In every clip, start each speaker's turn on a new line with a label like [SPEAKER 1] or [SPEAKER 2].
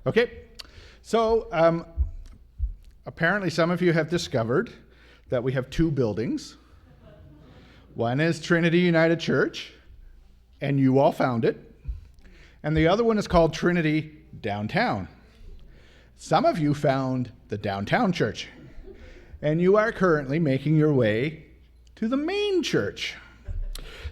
[SPEAKER 1] Okay, so apparently some of you have discovered that we have two buildings. One is Trinity United Church, and you all found it. And the other one is called Trinity Downtown. Some of you found the downtown church, and you are currently making your way to the main church.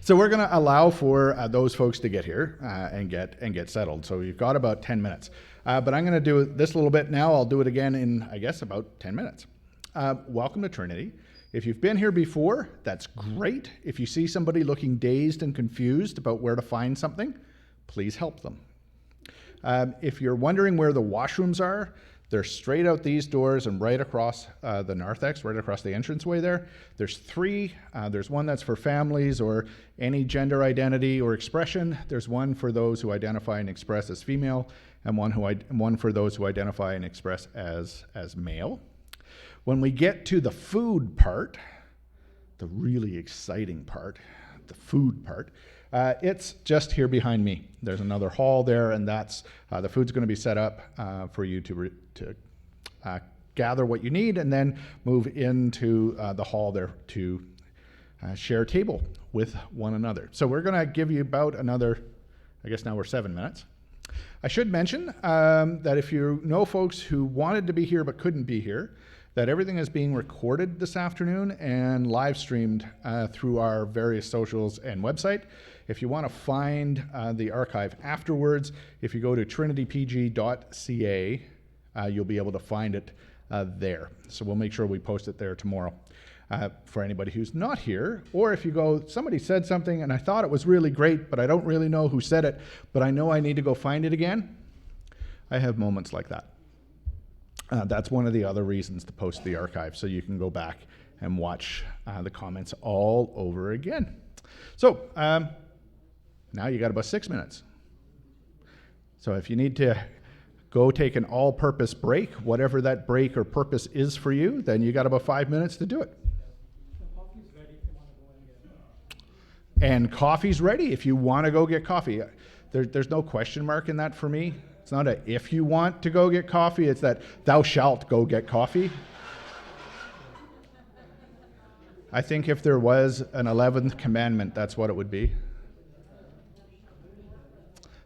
[SPEAKER 1] So we're going to allow for those folks to get here and get settled. So you've got about 10 minutes. But I'm going to do this a little bit now. I'll do it again in, I guess, about 10 minutes. Welcome to Trinity. If you've been here before, that's great. If you see somebody looking dazed and confused about where to find something, please help them. If you're wondering where the washrooms are, they're straight out these doors and right across the narthex, right across the entranceway there. There's three. There's one that's for families or any gender identity or expression. There's one for those who identify and express as female, and one for those who identify and express as male. When we get to the food part, the really exciting part, the food part, it's just here behind me. There's another hall there, and that's the food's going to be set up for you to gather what you need, and then move into the hall there to share a table with one another. So we're going to give you about another, I guess now we're 7 minutes. I should mention that if you know folks who wanted to be here but couldn't be here, that everything is being recorded this afternoon and live streamed through our various socials and website. If you want to find the archive afterwards, if you go to trinitypg.ca, you'll be able to find it there. So we'll make sure we post it there tomorrow for anybody who's not here. Or if you go, somebody said something and I thought it was really great, but I don't really know who said it, but I know I need to go find it again. I have moments like that. That's one of the other reasons to post the archive, so you can go back and watch the comments all over again. So now you got about 6 minutes. So if you need to go take an all-purpose break, whatever that break or purpose is for you, then you got about 5 minutes to do it. And coffee's ready if you want to go get coffee. There's no question mark in that for me. It's not a if you want to go get coffee, it's that thou shalt go get coffee. I think if there was an 11th commandment, that's what it would be.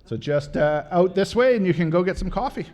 [SPEAKER 1] So just out this way and you can go get some coffee.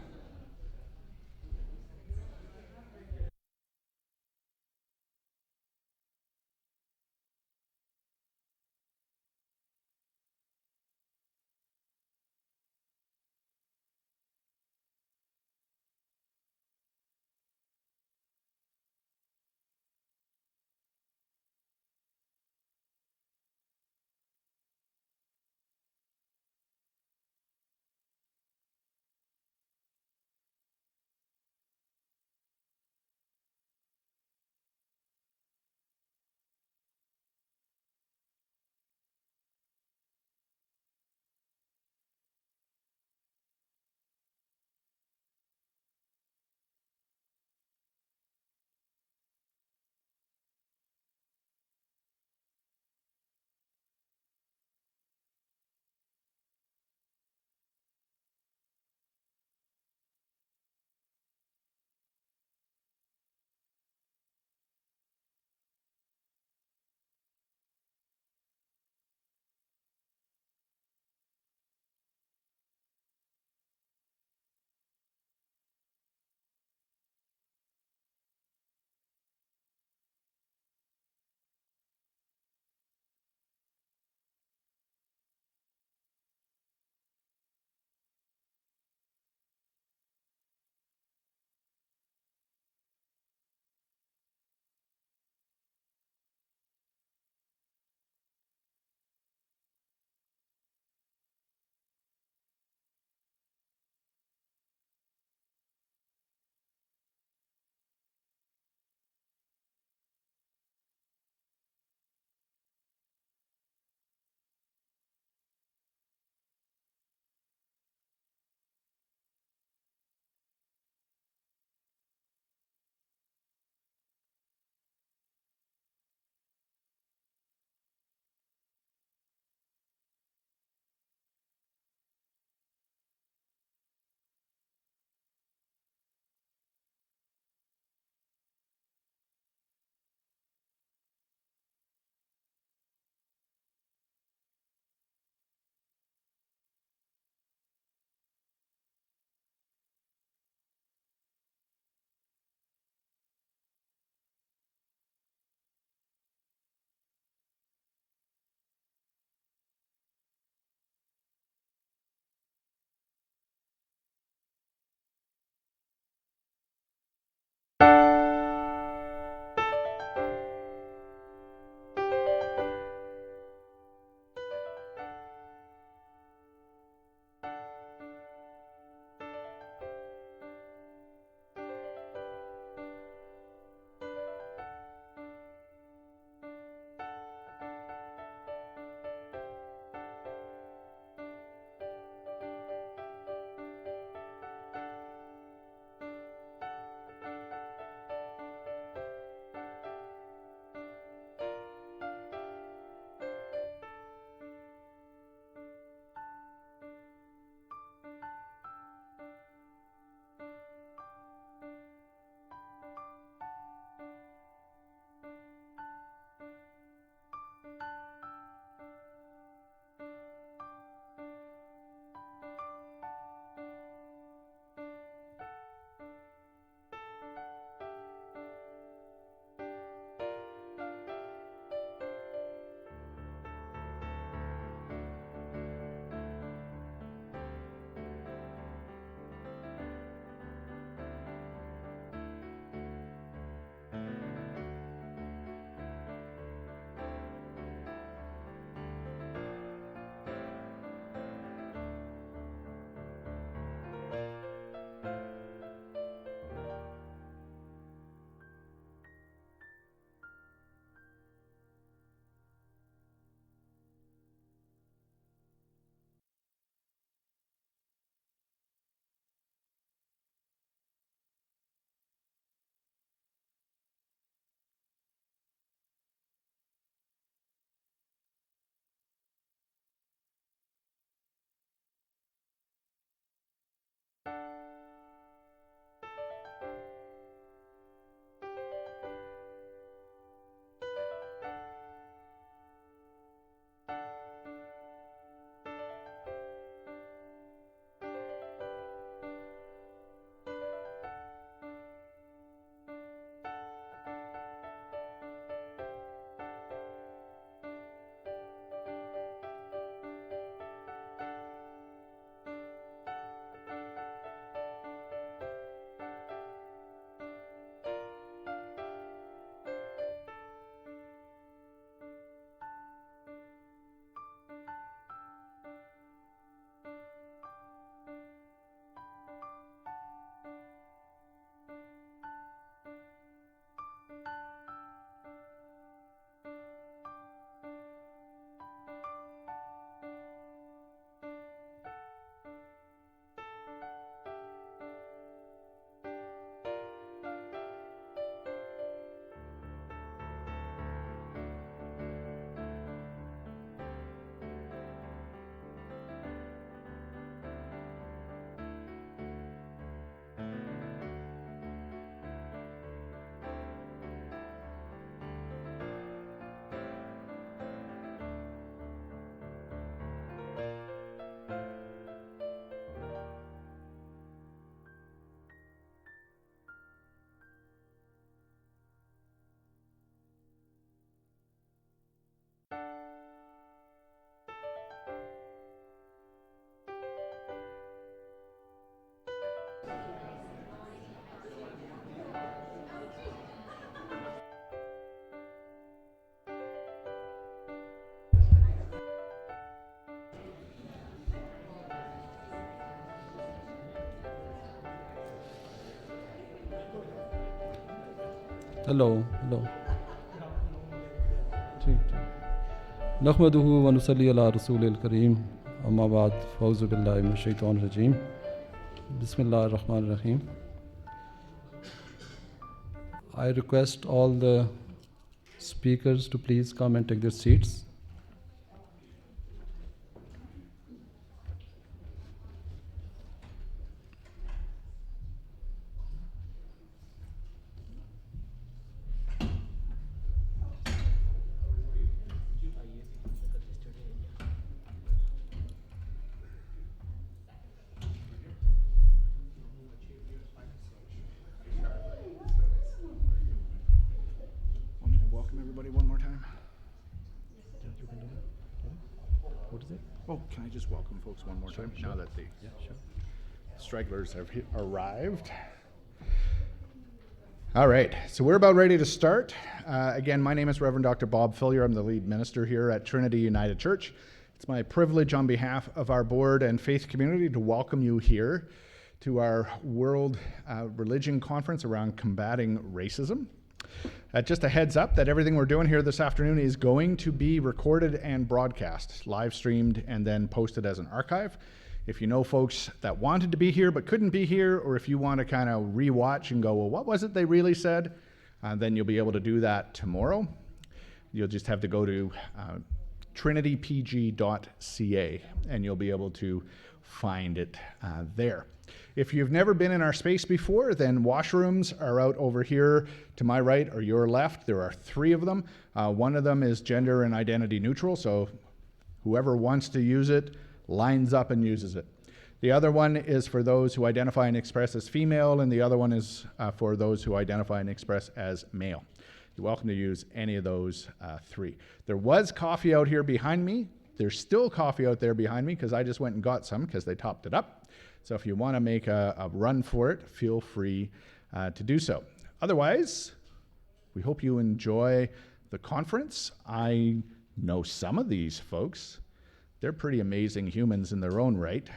[SPEAKER 2] Hello hello ठीक ठीक नहमदुहु व नुसल्ली अला रसूलिल करीम अम्मा बाद फ़ौज़ु बिल्लाहि मिनश शैतानिर रजीम बिस्मिल्लाहिर रहमानिर रहीम. I request all the speakers to please come and take their seats.
[SPEAKER 1] Can I just welcome folks one more time? Now that the stragglers have arrived. All right, so we're about ready to start. Again, my name is Reverend Dr. Bob Fillier. I'm the lead minister here at Trinity United Church. It's my privilege on behalf of our board and faith community to welcome you here to our World Religion Conference around combating racism. Just a heads up that everything we're doing here this afternoon is going to be recorded and broadcast, live streamed, and then posted as an archive. If you know folks that wanted to be here but couldn't be here, or if you want to kind of rewatch and go, well, what was it they really said? Then you'll be able to do that tomorrow. You'll just have to go to trinitypg.ca and you'll be able to find it there. If you've never been in our space before, then washrooms are out over here to my right or your left. There are 3 of them. One of them is gender and identity neutral, so whoever wants to use it lines up and uses it. The other one is for those who identify and express as female, and the other one is for those who identify and express as male. You're welcome to use any of those 3. There was coffee out here behind me. There's still coffee out there behind me because I just went and got some because they topped it up. So if you want to make a run for it, feel free to do so. Otherwise, we hope you enjoy the conference. I know some of these folks. They're pretty amazing humans in their own right.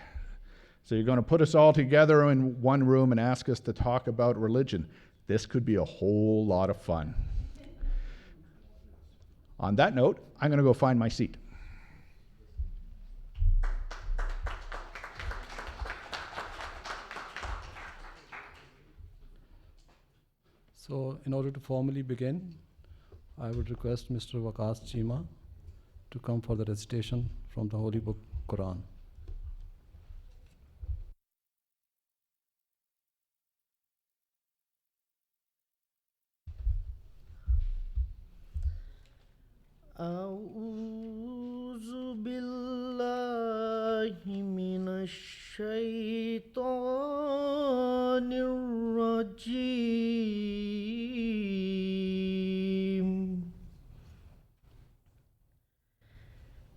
[SPEAKER 1] So you're going to put us all together in one room and ask us to talk about religion. This could be a whole lot of fun. On that note, I'm going to go find my seat.
[SPEAKER 2] So, in order to formally begin, I would request Mr. Waqas Chima to come for the recitation from the Holy Book, Quran.
[SPEAKER 3] أعوذ بالله من الشيطان الرجيم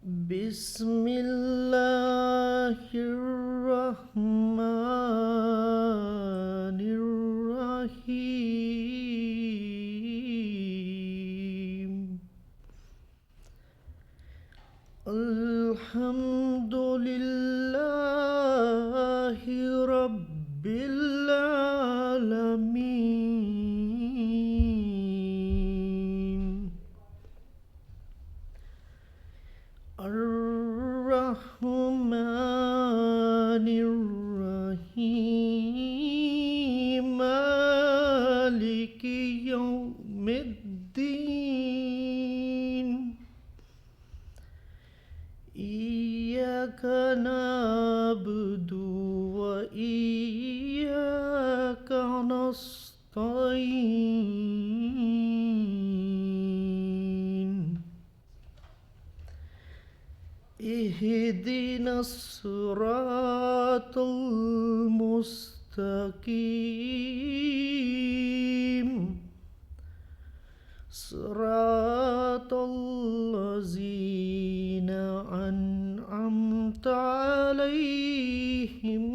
[SPEAKER 3] بسم الله الرحمن الرحيم الحمد لله رب العالمين الرحمن الرحيم مالك يوم الدين إياك نعبد وإياك نستعين اهدنا الصراط المستقيم صراط الذين أنعمت عليهم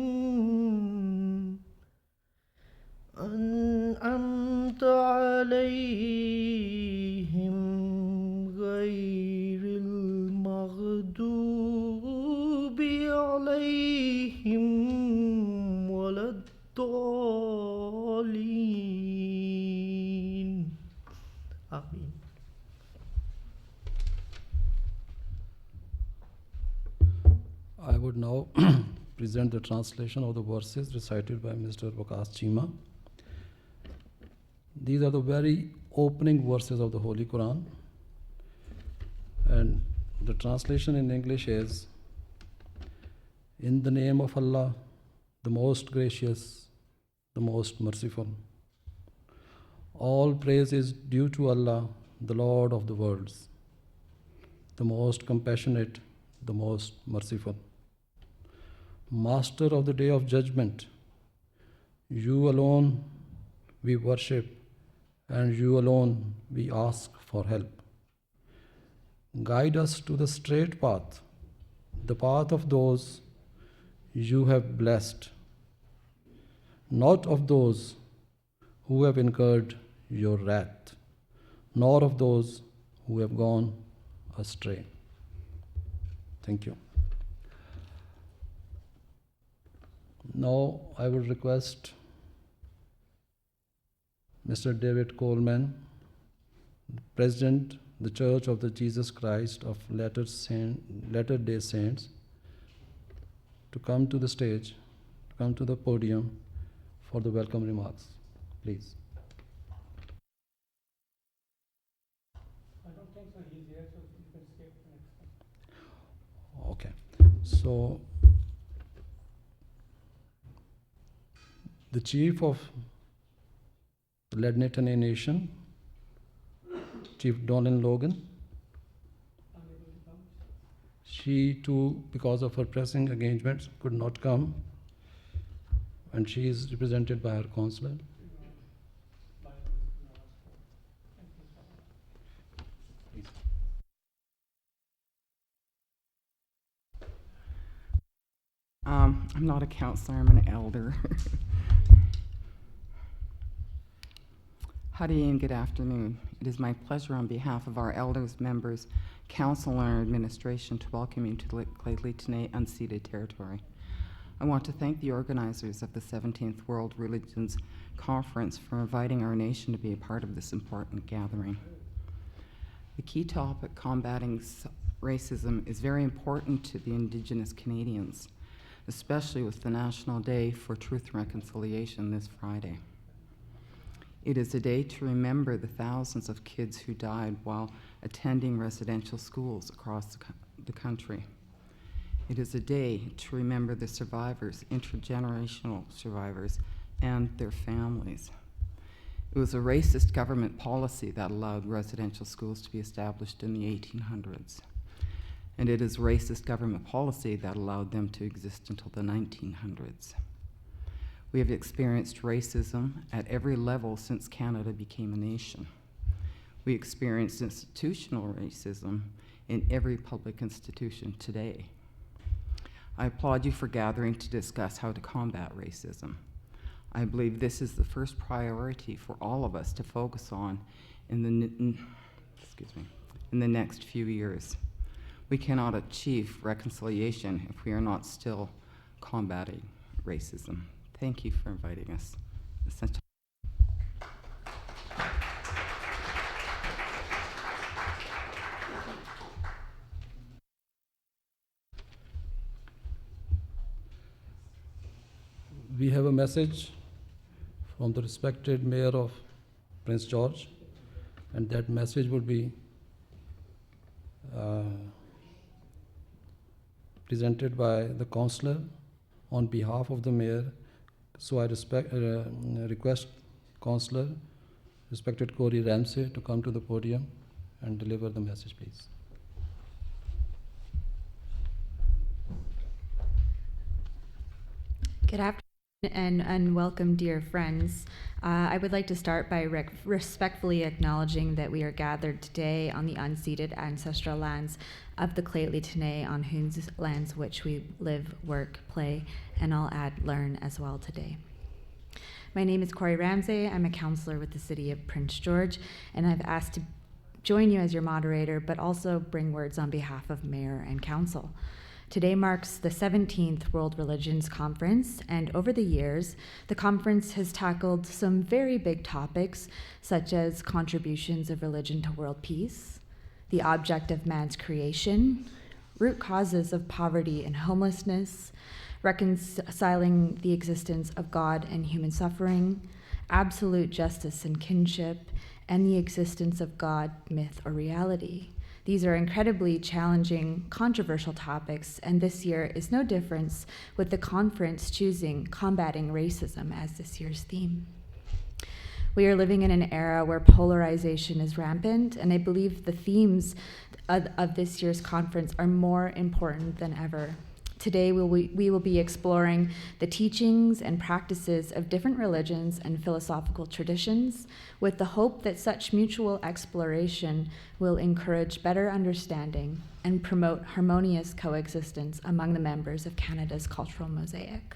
[SPEAKER 3] غير المغضوب عليهم ولا الضالين آمين.
[SPEAKER 2] I would now present the translation of the verses recited by Mr. Waqas Chima. These are the very opening verses of the Holy Quran. And the translation in English is, in the name of Allah, the most gracious, the most merciful. All praise is due to Allah, the Lord of the worlds, the most compassionate, the most merciful. Master of the day of judgment, you alone we worship, and you alone we ask for help. Guide us to the straight path, the path of those you have blessed, not of those who have incurred your wrath, nor of those who have gone astray. Thank you. Now I would request Mr. David Coleman, President, the Church of the Jesus Christ of Latter-day Saints, to come to the stage, to come to the podium for the welcome remarks. Please.
[SPEAKER 4] I don't think so. He's here, so you can skip the next one.
[SPEAKER 2] Okay. So, the chief of the Lednitane Nation, Chief Donald Logan, she too, because of her pressing engagements, could not come, and she is represented by her counselor.
[SPEAKER 5] I'm not a counselor, I'm an elder. Howdy and good afternoon. It is my pleasure on behalf of our elders, members, council, and our administration to welcome you to the Lheidli unceded territory. I want to thank the organizers of the 17th World Religions Conference for inviting our nation to be a part of this important gathering. The key topic, combating racism, is very important to the Indigenous Canadians, especially with the National Day for Truth and Reconciliation this Friday. It is a day to remember the thousands of kids who died while attending residential schools across the country. It is a day to remember the survivors, intergenerational survivors, and their families. It was a racist government policy that allowed residential schools to be established in the 1800s. And it is racist government policy that allowed them to exist until the 1900s. We have experienced racism at every level since Canada became a nation. We experience institutional racism in every public institution today. I applaud you for gathering to discuss how to combat racism. I believe this is the first priority for all of us to focus on in the next few years. We cannot achieve reconciliation if we are not still combating racism. Thank you for inviting us.
[SPEAKER 2] We have a message from the respected Mayor of Prince George, and that message would be presented by the councillor on behalf of the Mayor. So I request Councillor, respected Corey Ramsey, to come to the podium and deliver the message, please.
[SPEAKER 6] Good afternoon and welcome, dear friends. I would like to start by respectfully acknowledging that we are gathered today on the unceded ancestral lands of the Lheidli, on whose lands which we live, work, play, and I'll add learn as well today. My name is Corey Ramsey. I'm a counselor with the City of Prince George, and I've asked to join you as your moderator, but also bring words on behalf of Mayor and Council. Today marks the 17th World Religions Conference, and over the years, the conference has tackled some very big topics, such as contributions of religion to world peace, the object of man's creation, root causes of poverty and homelessness, reconciling the existence of God and human suffering, absolute justice and kinship, and the existence of God, myth, or reality. These are incredibly challenging, controversial topics, and this year is no difference, with the conference choosing combating racism as this year's theme. We are living in an era where polarization is rampant, and I believe the themes of this year's conference are more important than ever. Today, we will be exploring the teachings and practices of different religions and philosophical traditions, with the hope that such mutual exploration will encourage better understanding and promote harmonious coexistence among the members of Canada's cultural mosaic.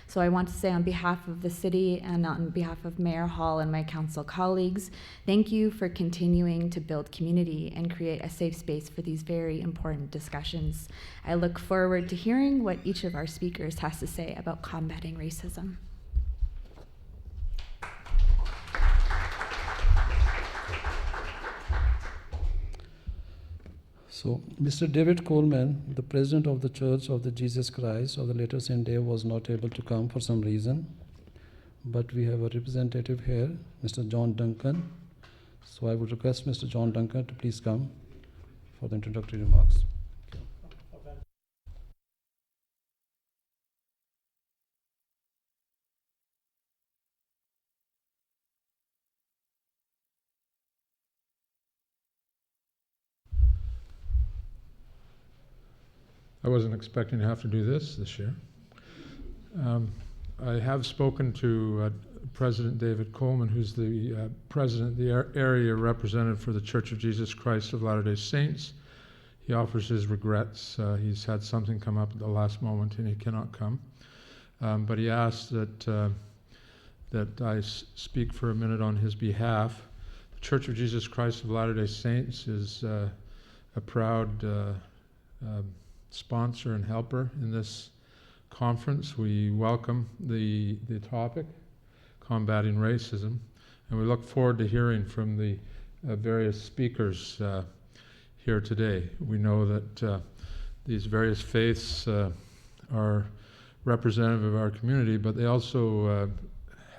[SPEAKER 6] So I want to say on behalf of the city and on behalf of Mayor Hall and my council colleagues, thank you for continuing to build community and create a safe space for these very important discussions. I look forward to hearing what each of our speakers has to say about combating racism.
[SPEAKER 2] So, Mr. David Coleman, the president of the Church of the Jesus Christ of the Latter Saint Day, was not able to come for some reason, but we have a representative here, Mr. John Duncan. So I would request Mr. John Duncan to please come for the introductory remarks.
[SPEAKER 7] I wasn't expecting to have to do this year. I have spoken to President David Coleman, who's the president, the area representative for the Church of Jesus Christ of Latter-day Saints. He offers his regrets. He's had something come up at the last moment and he cannot come. But he asked that I speak for a minute on his behalf. The Church of Jesus Christ of Latter-day Saints is a proud sponsor and helper in this conference. We welcome the topic, combating racism, and we look forward to hearing from the various speakers here today. We know that these various faiths are representative of our community, but they also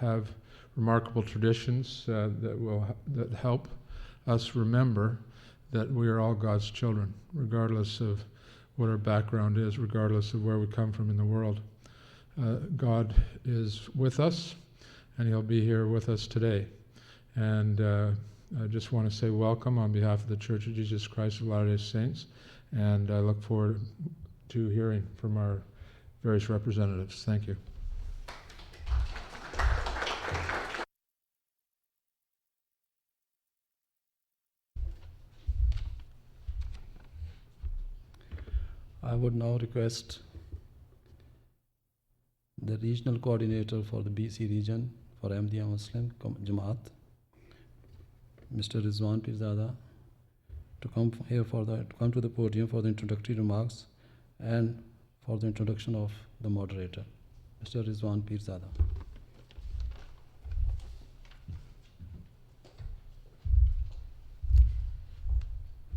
[SPEAKER 7] have remarkable traditions that help us remember that we are all God's children, regardless of what our background is, regardless of where we come from in the world. God is with us, and He'll be here with us today. And I just want to say welcome on behalf of the Church of Jesus Christ of Latter-day Saints, and I look forward to hearing from our various representatives. Thank you.
[SPEAKER 2] I would now request the regional coordinator for the BC region for Ahmadiyya Muslim Jamaat, Mr. Rizwan Pirzada, to come to the podium for the introductory remarks and for the introduction of the moderator, Mr. Rizwan Pirzada.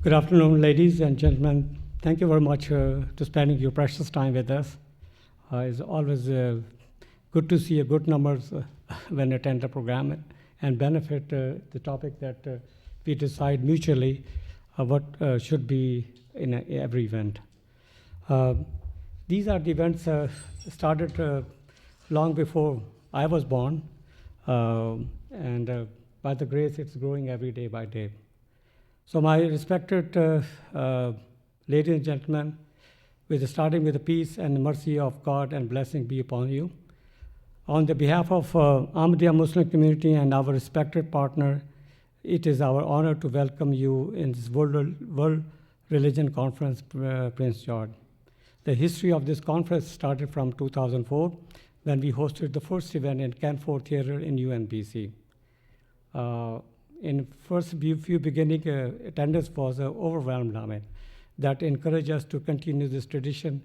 [SPEAKER 4] Good afternoon, ladies and gentlemen. Thank you very much to spending your precious time with us. It's always good to see a good numbers when attend the program and benefit the topic that we decide mutually what should be in every event. These are the events started long before I was born, and by the grace it's growing every day by day. So my respected ladies and gentlemen, starting with the peace and mercy of God and blessing be upon you. On the behalf of Ahmadiyya Muslim community and our respected partner, it is our honor to welcome you in this World Religion Conference, Prince George. The history of this conference started from 2004 when we hosted the first event in Canfor Theatre in UNBC. In first few beginning, attendance was overwhelmed. That encouraged us to continue this tradition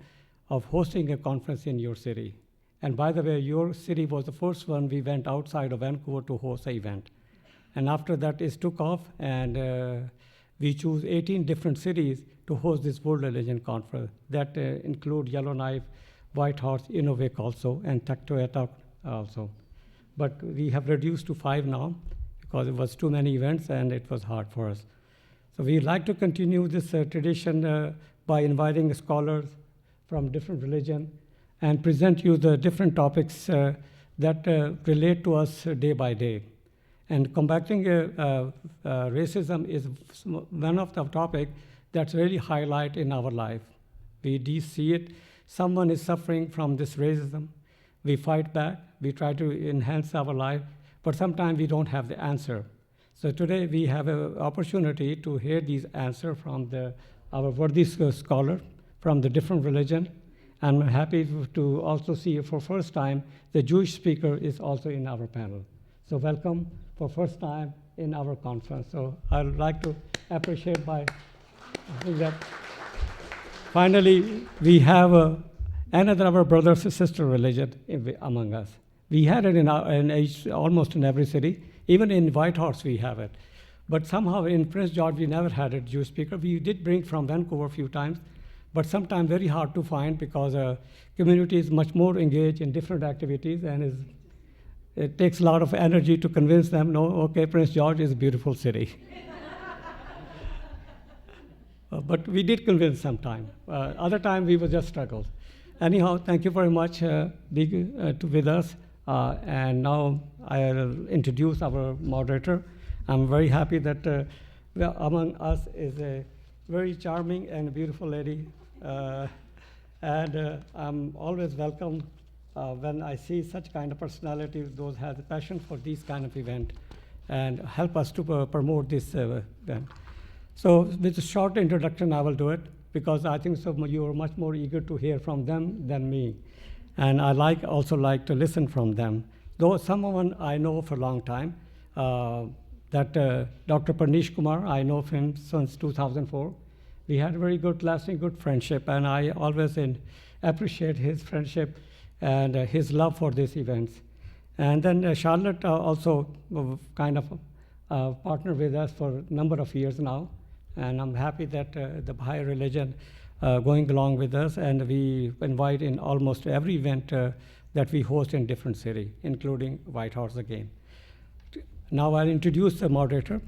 [SPEAKER 4] of hosting a conference in your city. And by the way, your city was the first one we went outside of Vancouver to host an event. And after that, it took off, and we chose 18 different cities to host this World Religion Conference that include Yellowknife, Whitehorse, Inuvik also, and Taktoetak also. But we have reduced to 5 now because it was too many events and it was hard for us. So we'd like to continue this tradition by inviting scholars from different religions and present you the different topics that relate to us day by day. And combating racism is one of the topics that's really highlight in our life. We do see it. Someone is suffering from this racism. We fight back. We try to enhance our life, but sometimes we don't have the answer. So today we have an opportunity to hear these answers from our worthy scholars from the different religion, I'm happy to also see for first time the Jewish speaker is also in our panel. So welcome for first time in our conference. So I'd like to appreciate by that. Finally, we have another of our brothers and sister religion among us. We had it almost in every city. Even in Whitehorse we have it. But somehow in Prince George we never had a Jewish speaker. We did bring from Vancouver a few times, but sometimes very hard to find because community is much more engaged in different activities, and it takes a lot of energy to convince them, no, okay, Prince George is a beautiful city. But we did convince sometime. Other time we were just struggled. Anyhow, thank you very much being with us. And now I'll introduce our moderator. I'm very happy that among us is a very charming and beautiful lady. And I'm always welcome when I see such kind of personalities, those have a passion for these kind of event and help us to promote this event. So with a short introduction, I will do it because I think you are much more eager to hear from them than me. And I also like to listen from them. Though someone I know for a long time, that Dr. Parnish Kumar, I know him since 2004. We had a very good, lasting, good friendship, and I always appreciate his friendship and his love for these events. And then Charlotte also kind of partnered with us for a number of years now, and I'm happy that the Baha'i religion going along with us, and we invite in almost every event that we host in different city, including Whitehorse again. Now I'll introduce the moderator.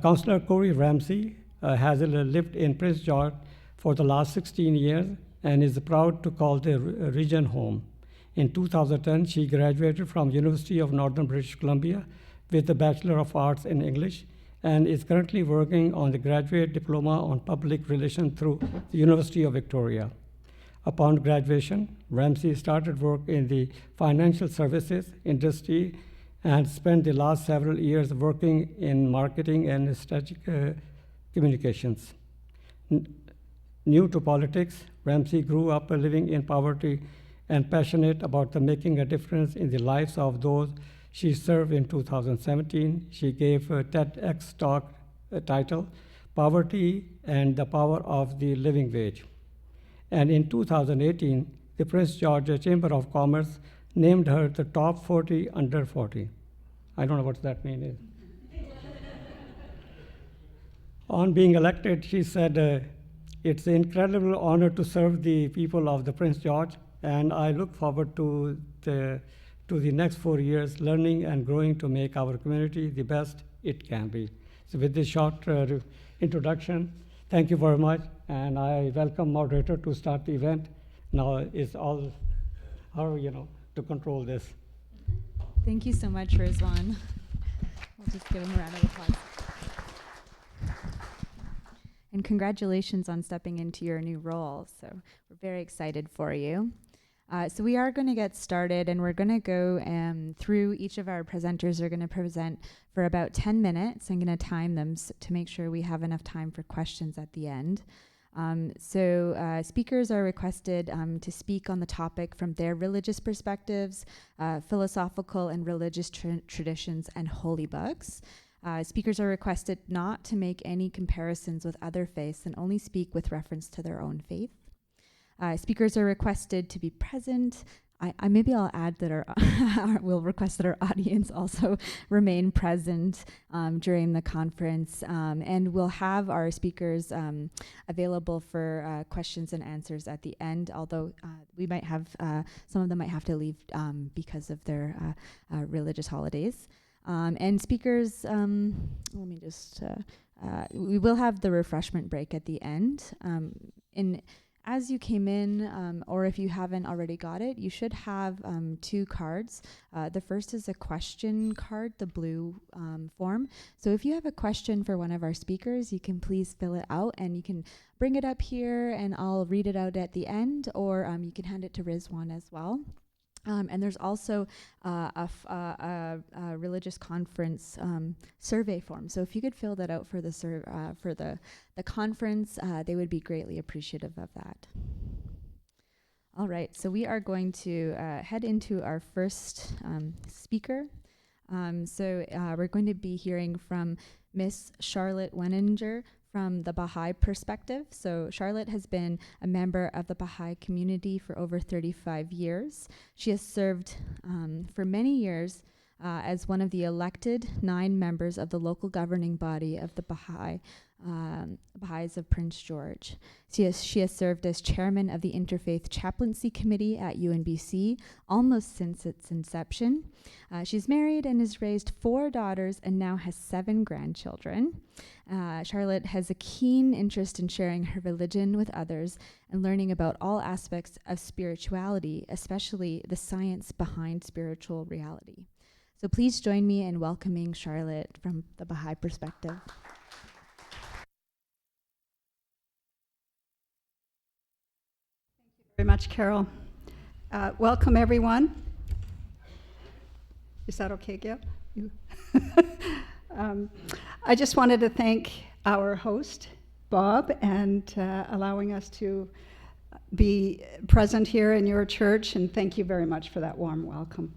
[SPEAKER 4] Councillor Corey Ramsey has lived in Prince George for the last 16 years and is proud to call the region home. In 2010, she graduated from University of Northern British Columbia with a Bachelor of Arts in English and is currently working on the graduate diploma on public relations through the University of Victoria. Upon graduation, Ramsey started work in the financial services industry and spent the last several years working in marketing and strategic communications. New to politics, Ramsey grew up living in poverty and passionate about making a difference in the lives of those she served. In 2017, she gave a TEDx talk titled Poverty and the Power of the Living Wage. And in 2018, the Prince George Chamber of Commerce named her the top 40 under 40. I don't know what that means. On being elected, she said, it's an incredible honor to serve the people of the Prince George, and I look forward to the next 4 years learning and growing to make our community the best it can be. So with this short introduction, thank you very much, and I welcome moderator to start the event. Now it's all her, to control this.
[SPEAKER 6] Thank you so much, Rizwan. We'll just give him a round of applause. And congratulations on stepping into your new role. So we're very excited for you. So we are going to get started, and we're going to go through each of our presenters are going to present for about 10 minutes. I'm going to time them to make sure we have enough time for questions at the end. Speakers are requested to speak on the topic from their religious perspectives, philosophical and religious traditions, and holy books. Speakers are requested not to make any comparisons with other faiths and only speak with reference to their own faith. Speakers are requested to be present. Maybe I'll add that we'll request that our audience also remain present during the conference, and we'll have our speakers available for questions and answers at the end, although we might have, some of them might have to leave because of their religious holidays. And speakers, we will have the refreshment break at the end. As you came in, or if you haven't already got it, you should have 2 cards. The first is a question card, the blue form. So if you have a question for one of our speakers, you can please fill it out, and you can bring it up here and I'll read it out at the end, or you can hand it to Rizwan as well. And there's also a religious conference survey form. So if you could fill that out for the conference, they would be greatly appreciative of that. All right, so we are going to head into our first speaker. We're going to be hearing from Miss Charlotte Weninger from the Baha'i perspective. So Charlotte has been a member of the Baha'i community for over 35 years. She has served for many years as one of the elected 9 members of the local governing body of the Baha'is of Prince George. She has served as chairman of the Interfaith Chaplaincy Committee at UNBC almost since its inception. She's married and has raised 4 daughters and now has 7 grandchildren. Charlotte has a keen interest in sharing her religion with others and learning about all aspects of spirituality, especially the science behind spiritual reality. So please join me in welcoming Charlotte from the Baha'i perspective.
[SPEAKER 8] Very much, Carol. Welcome, everyone. Is that okay, Gail? I just wanted to thank our host, Bob, and allowing us to be present here in your church, and thank you very much for that warm welcome.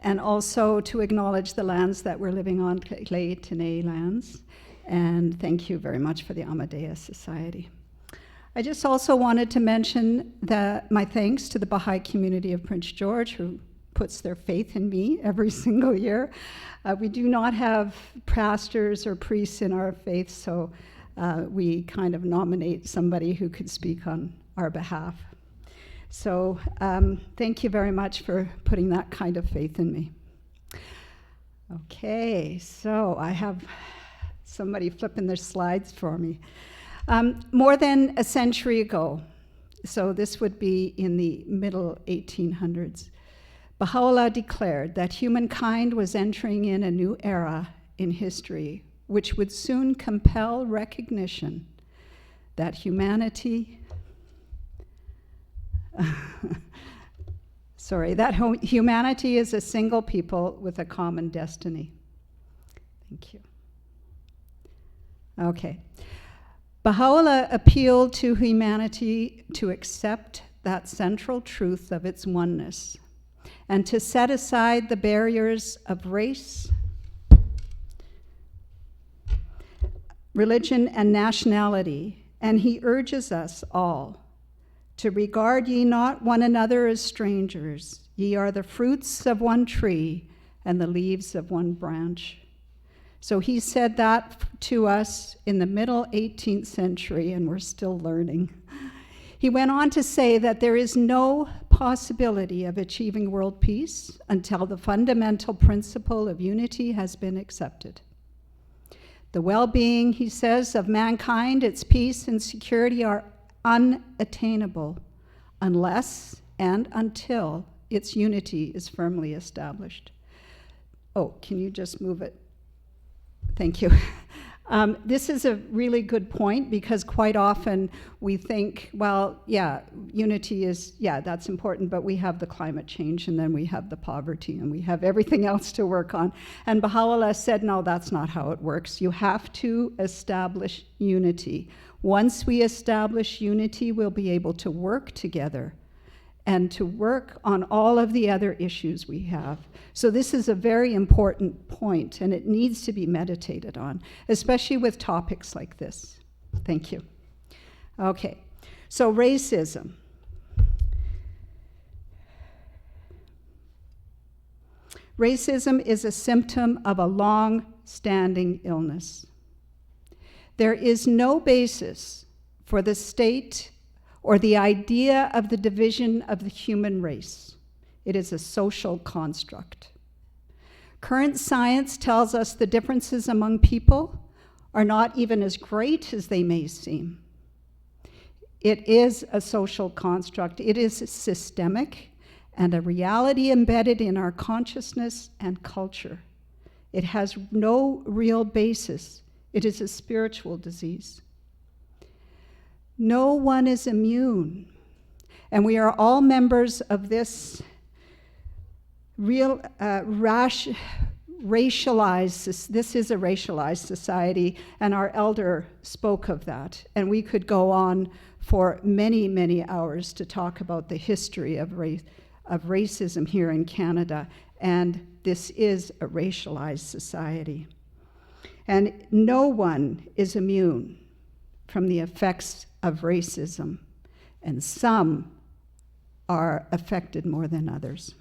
[SPEAKER 8] And also to acknowledge the lands that we're living on, Clay Tene lands, and thank you very much for the Amadeus Society. I just also wanted to mention my thanks to the Baha'i community of Prince George, who puts their faith in me every single year. We do not have pastors or priests in our faith, so we kind of nominate somebody who could speak on our behalf. So thank you very much for putting that kind of faith in me. Okay, so I have somebody flipping their slides for me. More than a century ago, so this would be in the middle 1800s, Baha'u'llah declared that humankind was entering in a new era in history, which would soon compel recognition that humanity is a single people with a common destiny. Thank you. Okay. Baha'u'llah appealed to humanity to accept that central truth of its oneness and to set aside the barriers of race, religion, and nationality, and he urges us all to regard ye not one another as strangers. Ye are the fruits of one tree and the leaves of one branch. So he said that to us in the middle 18th century, and we're still learning. He went on to say that there is no possibility of achieving world peace until the fundamental principle of unity has been accepted. The well-being, he says, of mankind, its peace and security are unattainable unless and until its unity is firmly established. Oh, can you just move it? Thank you. This is a really good point because quite often we think, well, yeah, unity is, yeah, that's important, but we have the climate change and then we have the poverty and we have everything else to work on. And Baha'u'llah said, no, that's not how it works. You have to establish unity. Once we establish unity, we'll be able to work together and to work on all of the other issues we have. So this is a very important point, and it needs to be meditated on, especially with topics like this. Thank you. Okay, so racism. Racism is a symptom of a long-standing illness. There is no basis for the state or the idea of the division of the human race. It is a social construct. Current science tells us the differences among people are not even as great as they may seem. It is a social construct. It is systemic and a reality embedded in our consciousness and culture. It has no real basis. It is a spiritual disease. No one is immune, and we are all members of this racialized, this is a racialized society, and our elder spoke of that. And we could go on for many, many hours to talk about the history of racism here in Canada. And this is a racialized society. And no one is immune from the effects of racism, and some are affected more than others.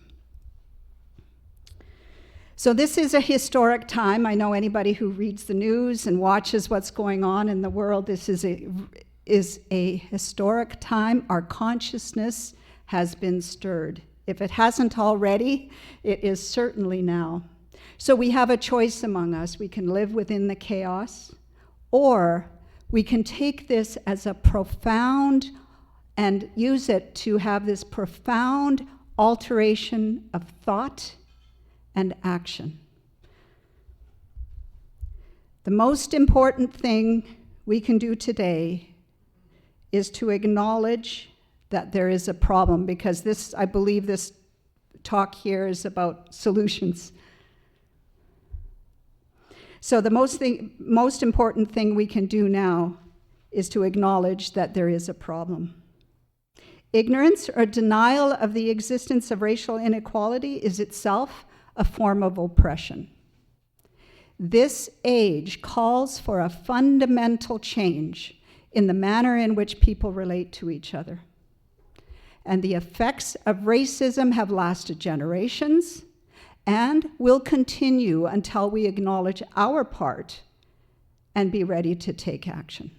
[SPEAKER 8] So this is a historic time. I know anybody who reads the news and watches what's going on in the world, this is a historic time. Our consciousness has been stirred. If it hasn't already, it is certainly now. So we have a choice among us. We can live within the chaos, or we can take this as a profound and use it to have this profound alteration of thought and action. The most important thing we can do today is to acknowledge that there is a problem, because this, I believe this talk here is about solutions. So the most important thing we can do now is to acknowledge that there is a problem. Ignorance or denial of the existence of racial inequality is itself a form of oppression. This age calls for a fundamental change in the manner in which people relate to each other. And the effects of racism have lasted generations and will continue until we acknowledge our part and be ready to take action.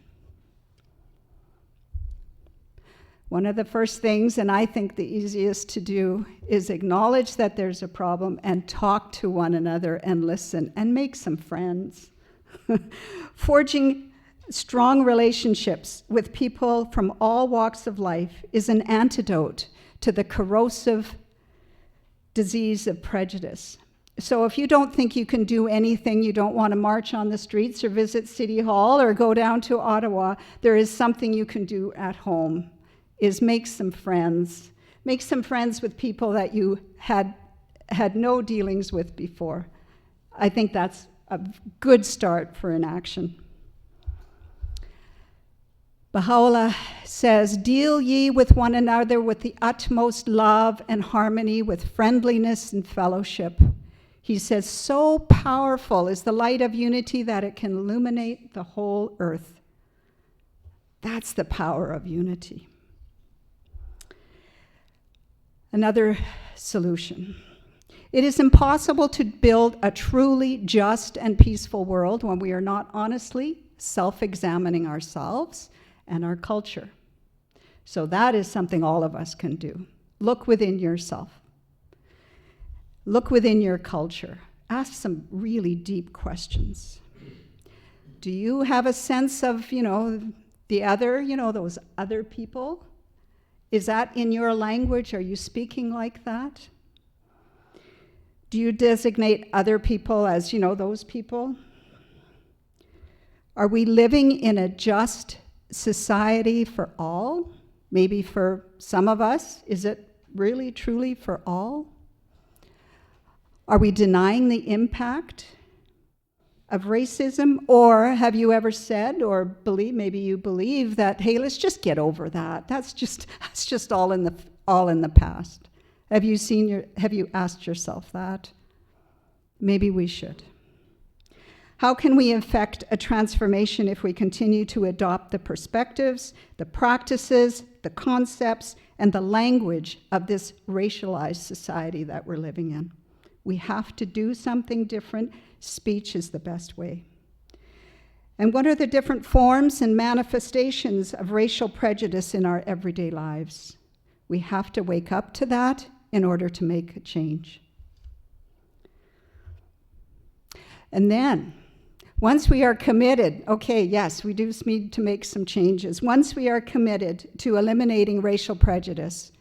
[SPEAKER 8] One of the first things, and I think the easiest to do, is acknowledge that there's a problem and talk to one another and listen and make some friends. Forging strong relationships with people from all walks of life is an antidote to the corrosive disease of prejudice. So if you don't think you can do anything, you don't want to march on the streets or visit City Hall or go down to Ottawa, there is something you can do at home. Is make some friends. Make some friends with people that you had no dealings with before. I think that's a good start for an action. Baha'u'llah says, "Deal ye with one another with the utmost love and harmony, with friendliness and fellowship." He says, so powerful is the light of unity that it can illuminate the whole earth. That's the power of unity. Another solution. It is impossible to build a truly just and peaceful world when we are not honestly self-examining ourselves and our culture. So that is something all of us can do. Look within yourself. Look within your culture. Ask some really deep questions. Do you have a sense of, the other, those other people? Is that in your language? Are you speaking like that? Do you designate other people as, those people? Are we living in a just society for all? Maybe for some of us, is it really, truly for all? Are we denying the impact of racism? Or have you ever said or maybe you believe that, hey, let's just get over that. That's just all in the past. Have you asked yourself that? Maybe we should. How can we effect a transformation if we continue to adopt the perspectives, the practices, the concepts, and the language of this racialized society that we're living in? We have to do something different. Speech is the best way. And what are the different forms and manifestations of racial prejudice in our everyday lives? We have to wake up to that in order to make a change. And then, once we are committed, okay, yes, we do need to make some changes. Once we are committed to eliminating racial prejudice,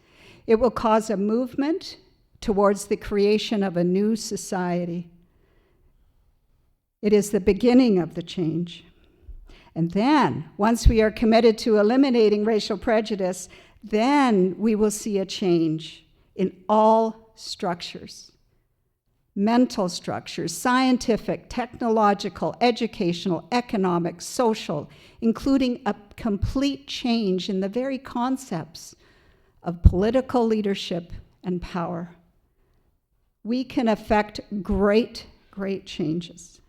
[SPEAKER 8] it will cause a movement towards the creation of a new society. It is the beginning of the change. And then, once we are committed to eliminating racial prejudice, then we will see a change in all structures, mental structures, scientific, technological, educational, economic, social, including a complete change in the very concepts of political leadership and power. We can effect great, great changes.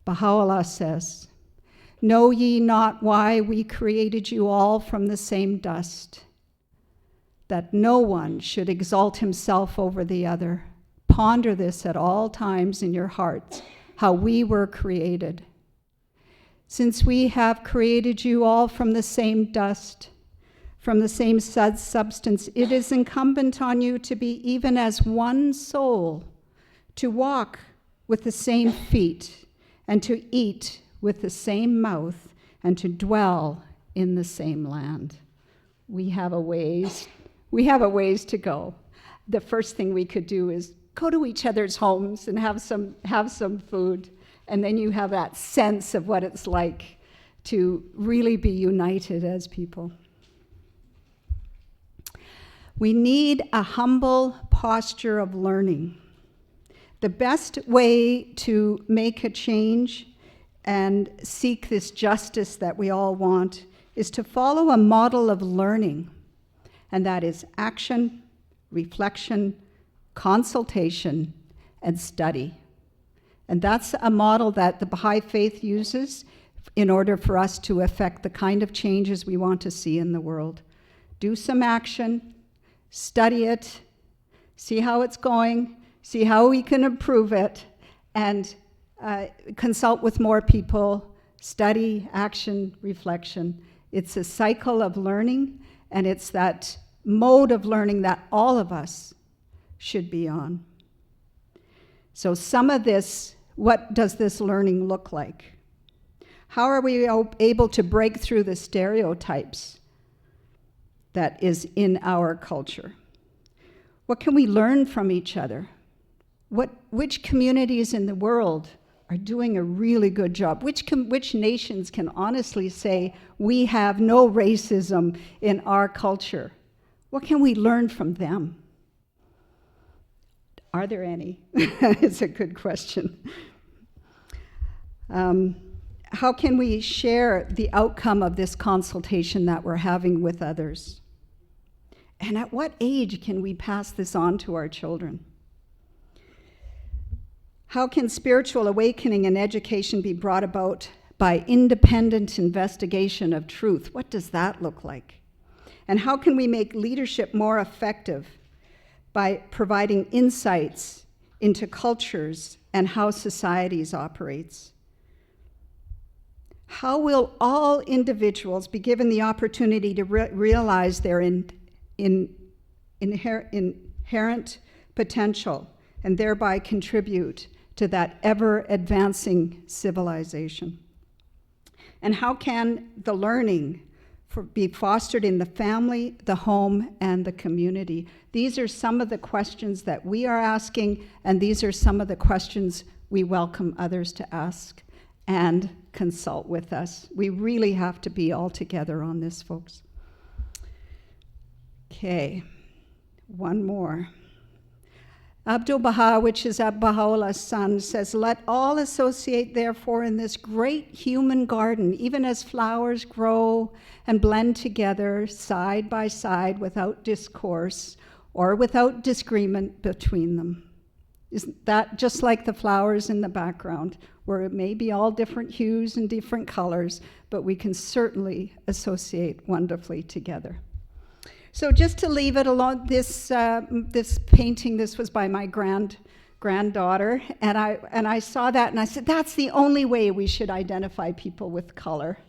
[SPEAKER 8] Baha'u'llah says, "Know ye not why we created you all from the same dust? That no one should exalt himself over the other. Ponder this at all times in your hearts, how we were created. Since we have created you all from the same dust, from the same substance, it is incumbent on you to be even as one soul, to walk with the same feet, and to eat with the same mouth, and to dwell in the same land." We have a ways to go. The first thing we could do is go to each other's homes and have some food, and then you have that sense of what it's like to really be united as people. We need a humble posture of learning. The best way to make a change and seek this justice that we all want is to follow a model of learning, and that is action, reflection, consultation, and study. And that's a model that the Baha'i faith uses in order for us to affect the kind of changes we want to see in the world. Do some action, study it, see how it's going, see how we can improve it, and consult with more people, study, action, reflection. It's a cycle of learning, and it's that mode of learning that all of us should be on. So some of this, what does this learning look like? How are we able to break through the stereotypes that is in our culture? What can we learn from each other? Which communities in the world are doing a really good job? Which nations can honestly say, we have no racism in our culture? What can we learn from them? Are there any? It's a good question. How can we share the outcome of this consultation that we're having with others? And at what age can we pass this on to our children? How can spiritual awakening and education be brought about by independent investigation of truth? What does that look like? And how can we make leadership more effective by providing insights into cultures and how societies operates? How will all individuals be given the opportunity to realize their inherent potential and thereby contribute to that ever-advancing civilization? And how can the learning be fostered in the family, the home, and the community? These are some of the questions that we are asking, and these are some of the questions we welcome others to ask and consult with us. We really have to be all together on this, folks. Okay, one more. Abdu'l-Baha, which is Baha'u'llah's son, says, "Let all associate, therefore, in this great human garden, even as flowers grow and blend together side by side without discourse or without disagreement between them." Isn't that just like the flowers in the background, where it may be all different hues and different colors, but we can certainly associate wonderfully together. So just to leave it alone, this painting, this was by my granddaughter, and I saw that and I said, that's the only way we should identify people with color.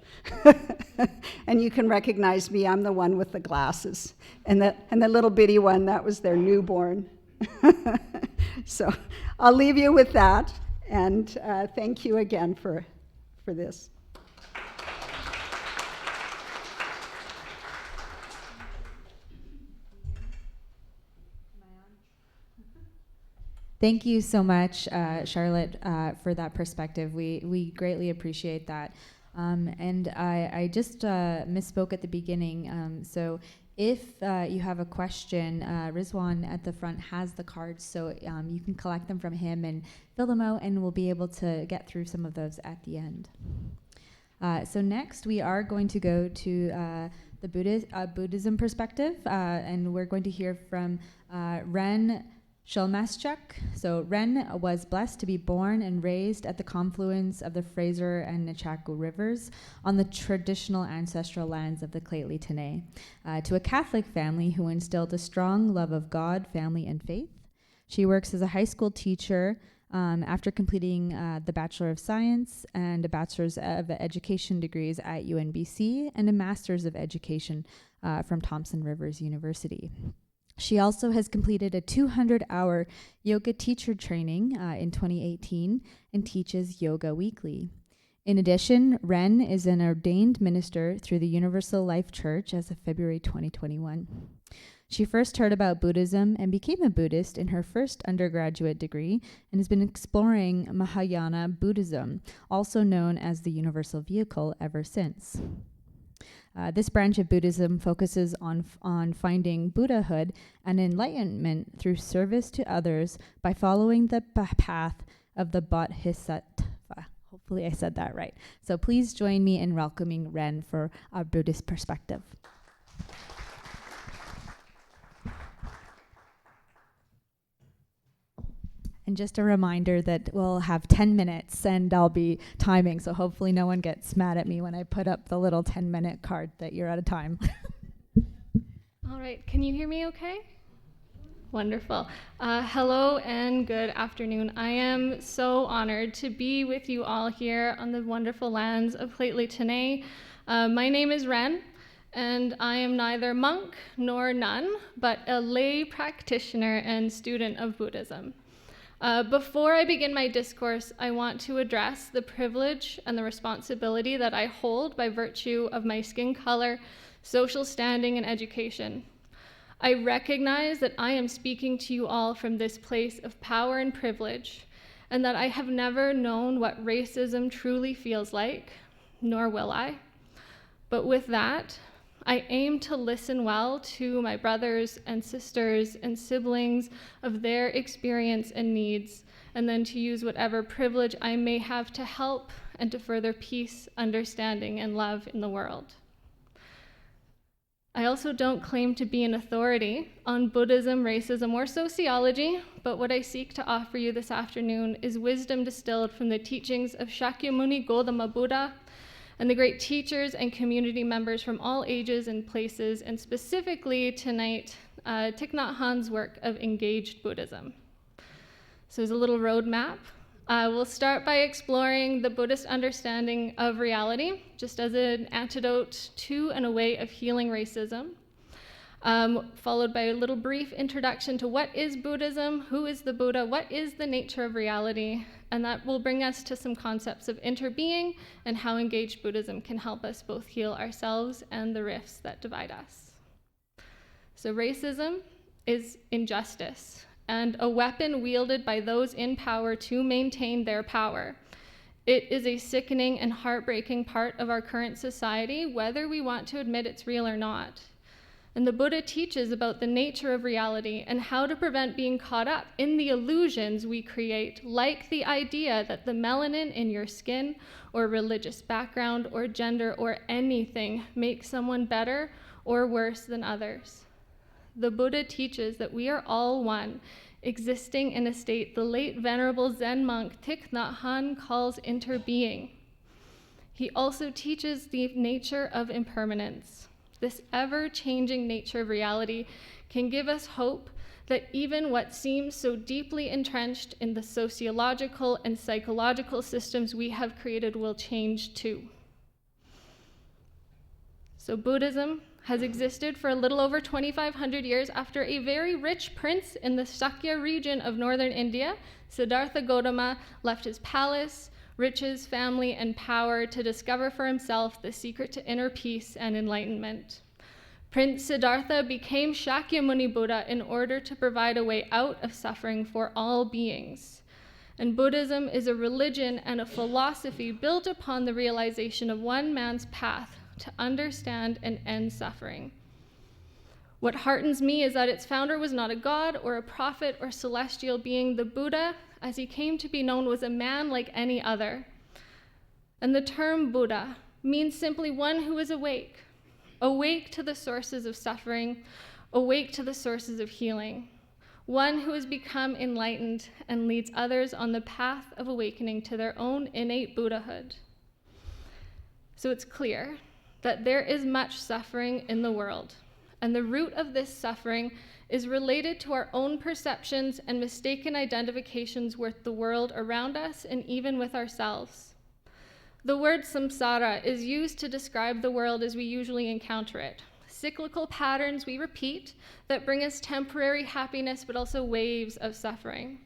[SPEAKER 8] And you can recognize me, I'm the one with the glasses. And the little bitty one, that was their newborn. So I'll leave you with that, and thank you again for this.
[SPEAKER 6] Thank you so much, Charlotte, for that perspective. We greatly appreciate that. And I just misspoke at the beginning. So If you have a question, Rizwan at the front has the cards, so you can collect them from him and fill them out, and we'll be able to get through some of those at the end. So next, we are going to go to the Buddhism perspective, and we're going to hear from Ren Shalmaschuk. So Ren was blessed to be born and raised at the confluence of the Fraser and Nechaku rivers on the traditional ancestral lands of the Lheidli T'enneh, to a Catholic family who instilled a strong love of God, family, and faith. She works as a high school teacher after completing the Bachelor of Science and a Bachelor's of Education degrees at UNBC and a Master's of Education from Thompson Rivers University. She also has completed a 200-hour yoga teacher training in 2018 and teaches yoga weekly. In addition, Ren is an ordained minister through the Universal Life Church as of February 2021. She first heard about Buddhism and became a Buddhist in her first undergraduate degree and has been exploring Mahayana Buddhism, also known as the Universal Vehicle, ever since. This branch of Buddhism focuses on finding Buddhahood and enlightenment through service to others by following the path of the Bodhisattva. Hopefully I said that right. So please join me in welcoming Ren for a Buddhist perspective. And just a reminder that we'll have 10 minutes and I'll be timing, so hopefully no one gets mad at me when I put up the little 10-minute card that you're out of time.
[SPEAKER 9] All right, can you hear me okay? Wonderful. Hello and good afternoon. I am so honored to be with you all here on the wonderful lands of Lheidli T'enneh. My name is Ren, and I am neither monk nor nun, but a lay practitioner and student of Buddhism. Before I begin my discourse, I want to address the privilege and the responsibility that I hold by virtue of my skin color, social standing, and education. I recognize that I am speaking to you all from this place of power and privilege, and that I have never known what racism truly feels like, nor will I. But with that, I aim to listen well to my brothers and sisters and siblings of their experience and needs, and then to use whatever privilege I may have to help and to further peace, understanding, and love in the world. I also don't claim to be an authority on Buddhism, racism, or sociology, but what I seek to offer you this afternoon is wisdom distilled from the teachings of Shakyamuni Gautama Buddha and the great teachers and community members from all ages and places, and specifically tonight, Thich Nhat Hanh's work of engaged Buddhism. So as a little roadmap, we'll start by exploring the Buddhist understanding of reality, just as an antidote to and a way of healing racism, followed by a little brief introduction to what is Buddhism, who is the Buddha, what is the nature of reality, and that will bring us to some concepts of interbeing and how engaged Buddhism can help us both heal ourselves and the rifts that divide us. So racism is injustice and a weapon wielded by those in power to maintain their power. It is a sickening and heartbreaking part of our current society, whether we want to admit it's real or not. And the Buddha teaches about the nature of reality and how to prevent being caught up in the illusions we create, like the idea that the melanin in your skin or religious background or gender or anything makes someone better or worse than others. The Buddha teaches that we are all one, existing in a state the late Venerable Zen monk Thich Nhat Hanh calls interbeing. He also teaches the nature of impermanence. This ever-changing nature of reality can give us hope that even what seems so deeply entrenched in the sociological and psychological systems we have created will change too. So Buddhism has existed for a little over 2,500 years after a very rich prince in the Sakya region of northern India, Siddhartha Gautama, left his palace, riches, family, and power to discover for himself the secret to inner peace and enlightenment. Prince Siddhartha became Shakyamuni Buddha in order to provide a way out of suffering for all beings. And Buddhism is a religion and a philosophy built upon the realization of one man's path to understand and end suffering. What heartens me is that its founder was not a god or a prophet or celestial being. The Buddha, as he came to be known, was a man like any other. And the term Buddha means simply one who is awake, awake to the sources of suffering, awake to the sources of healing, one who has become enlightened and leads others on the path of awakening to their own innate Buddhahood. So it's clear that there is much suffering in the world, and the root of this suffering is related to our own perceptions and mistaken identifications with the world around us and even with ourselves. The word samsara is used to describe the world as we usually encounter it. Cyclical patterns we repeat that bring us temporary happiness, but also waves of suffering.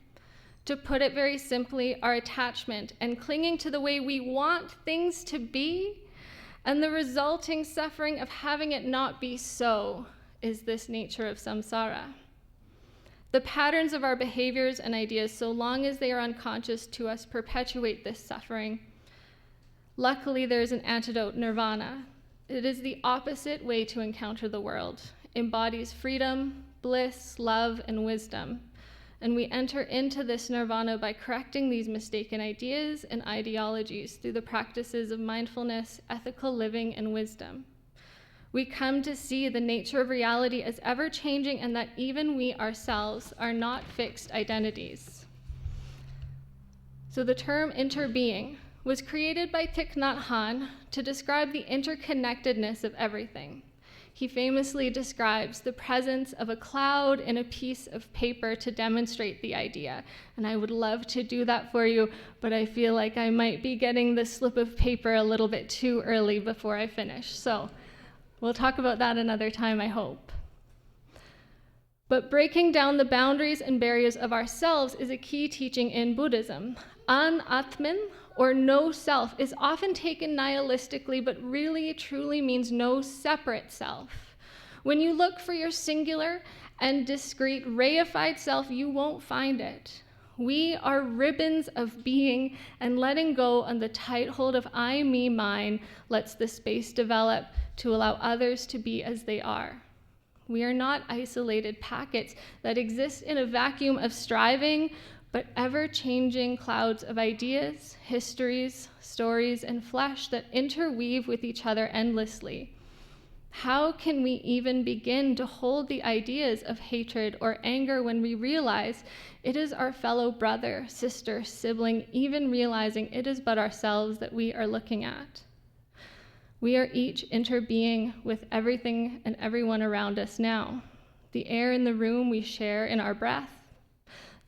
[SPEAKER 9] To put it very simply, our attachment and clinging to the way we want things to be, and the resulting suffering of having it not be so, is this nature of samsara. The patterns of our behaviors and ideas, so long as they are unconscious to us, perpetuate this suffering. Luckily, there is an antidote, nirvana. It is the opposite way to encounter the world, embodies freedom, bliss, love, and wisdom. And we enter into this nirvana by correcting these mistaken ideas and ideologies through the practices of mindfulness, ethical living, and wisdom. We come to see the nature of reality as ever-changing and that even we ourselves are not fixed identities. So the term interbeing was created by Thich Nhat Hanh to describe the interconnectedness of everything. He famously describes the presence of a cloud in a piece of paper to demonstrate the idea. And I would love to do that for you, but I feel like I might be getting the slip of paper a little bit too early before I finish. So we'll talk about that another time, I hope. But breaking down the boundaries and barriers of ourselves is a key teaching in Buddhism. An-atman, or no self, is often taken nihilistically, but really, truly means no separate self. When you look for your singular and discrete, reified self, you won't find it. We are ribbons of being, and letting go on the tight hold of I, me, mine lets the space develop to allow others to be as they are. We are not isolated packets that exist in a vacuum of striving, but ever-changing clouds of ideas, histories, stories, and flesh that interweave with each other endlessly. How can we even begin to hold the ideas of hatred or anger when we realize it is our fellow brother, sister, sibling, even realizing it is but ourselves that we are looking at? We are each interbeing with everything and everyone around us now. The air in the room we share in our breath,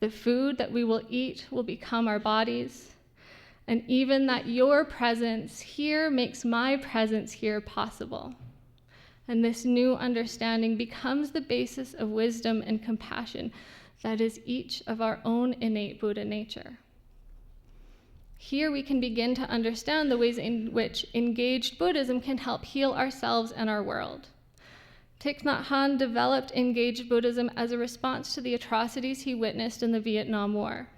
[SPEAKER 9] the food that we will eat will become our bodies, and even that your presence here makes my presence here possible. And this new understanding becomes the basis of wisdom and compassion that is each of our own innate Buddha nature. Here we can begin to understand the ways in which engaged Buddhism can help heal ourselves and our world. Thich Nhat Hanh developed engaged Buddhism as a response to the atrocities he witnessed in the Vietnam War.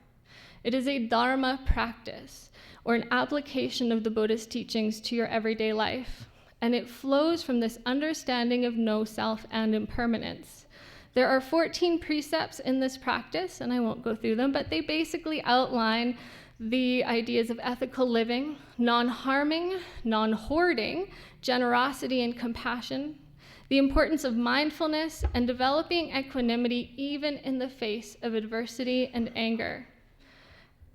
[SPEAKER 9] It is a dharma practice, or an application of the Buddhist teachings to your everyday life, and it flows from this understanding of no self and impermanence. There are 14 precepts in this practice, and I won't go through them, but they basically outline the ideas of ethical living, non-harming, non-hoarding, generosity and compassion, the importance of mindfulness, and developing equanimity even in the face of adversity and anger.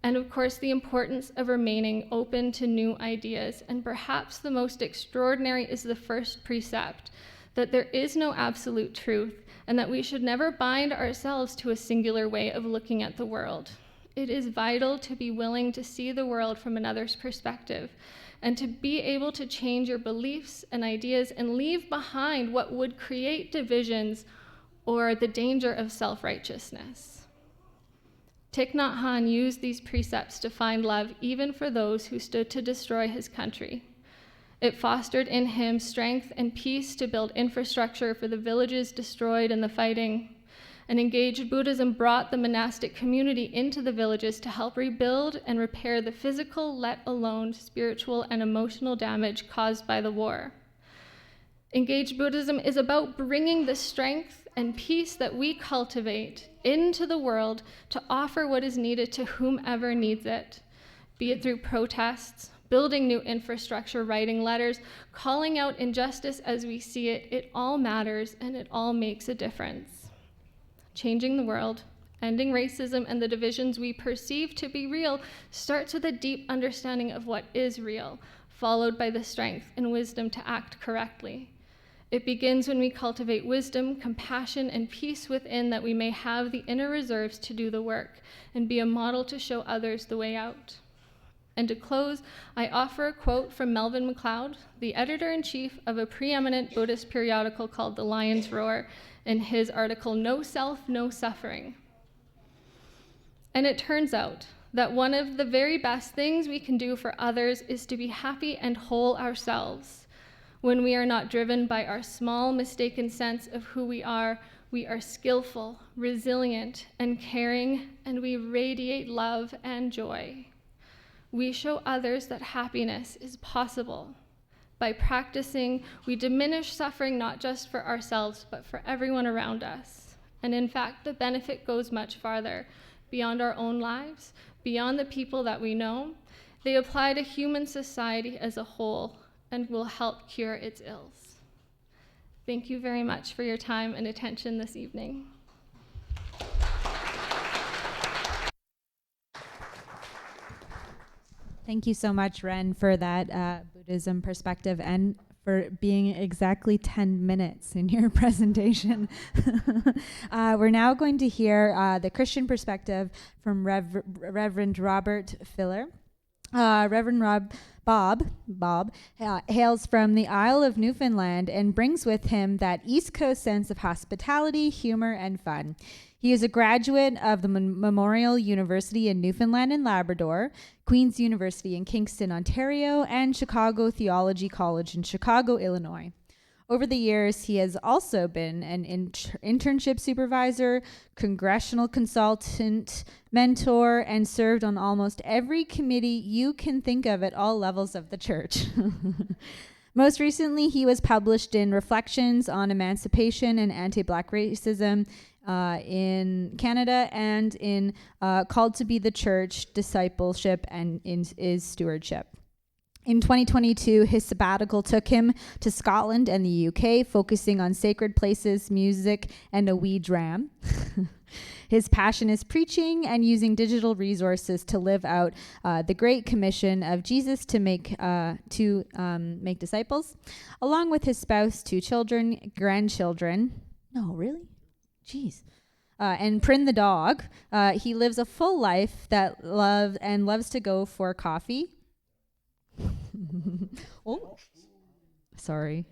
[SPEAKER 9] And of course, the importance of remaining open to new ideas. And perhaps the most extraordinary is the first precept, that there is no absolute truth, and that we should never bind ourselves to a singular way of looking at the world. It is vital to be willing to see the world from another's perspective, and to be able to change your beliefs and ideas and leave behind what would create divisions or the danger of self-righteousness. Thich Nhat Hanh used these precepts to find love even for those who stood to destroy his country. It fostered in him strength and peace to build infrastructure for the villages destroyed in the fighting. And engaged Buddhism brought the monastic community into the villages to help rebuild and repair the physical, let alone spiritual and emotional damage caused by the war. Engaged Buddhism is about bringing the strength and peace that we cultivate into the world to offer what is needed to whomever needs it, be it through protests, building new infrastructure, writing letters, calling out injustice as we see it. It all matters and it all makes a difference. Changing the world, ending racism and the divisions we perceive to be real starts with a deep understanding of what is real, followed by the strength and wisdom to act correctly. It begins when we cultivate wisdom, compassion, and peace within, that we may have the inner reserves to do the work and be a model to show others the way out. And to close, I offer a quote from Melvin MacLeod, the editor-in-chief of a preeminent Buddhist periodical called The Lion's Roar, in his article, "No Self, No Suffering." And it turns out that one of the very best things we can do for others is to be happy and whole ourselves. When we are not driven by our small, mistaken sense of who we are skillful, resilient, and caring, and we radiate love and joy. We show others that happiness is possible. By practicing, we diminish suffering not just for ourselves, but for everyone around us. And in fact, the benefit goes much farther, beyond our own lives, beyond the people that we know. They apply to human society as a whole and will help cure its ills. Thank you very much for your time and attention this evening.
[SPEAKER 6] Thank you so much, Ren, for that Buddhism perspective and for being exactly 10 minutes in your presentation. We're now going to hear the Christian perspective from Reverend Robert Filler. Reverend Bob hails from the Isle of Newfoundland and brings with him that East Coast sense of hospitality, humor, and fun. He is a graduate of the Memorial University in Newfoundland and Labrador, Queen's University in Kingston, Ontario, and Chicago Theology College in Chicago, Illinois. Over the years, he has also been an internship supervisor, congressional consultant, mentor, and served on almost every committee you can think of at all levels of the church. Most recently, he was published in Reflections on Emancipation and Anti-Black Racism in Canada, and in Called to Be the Church, Discipleship, and is Stewardship. In 2022, his sabbatical took him to Scotland and the UK, focusing on sacred places, music, and a wee dram. His passion is preaching and using digital resources to live out the Great Commission of Jesus to make disciples, along with his spouse, 2 children, grandchildren. No, really? Jeez. And Prin the dog. He lives a full life that loves to go for coffee. Oh, sorry.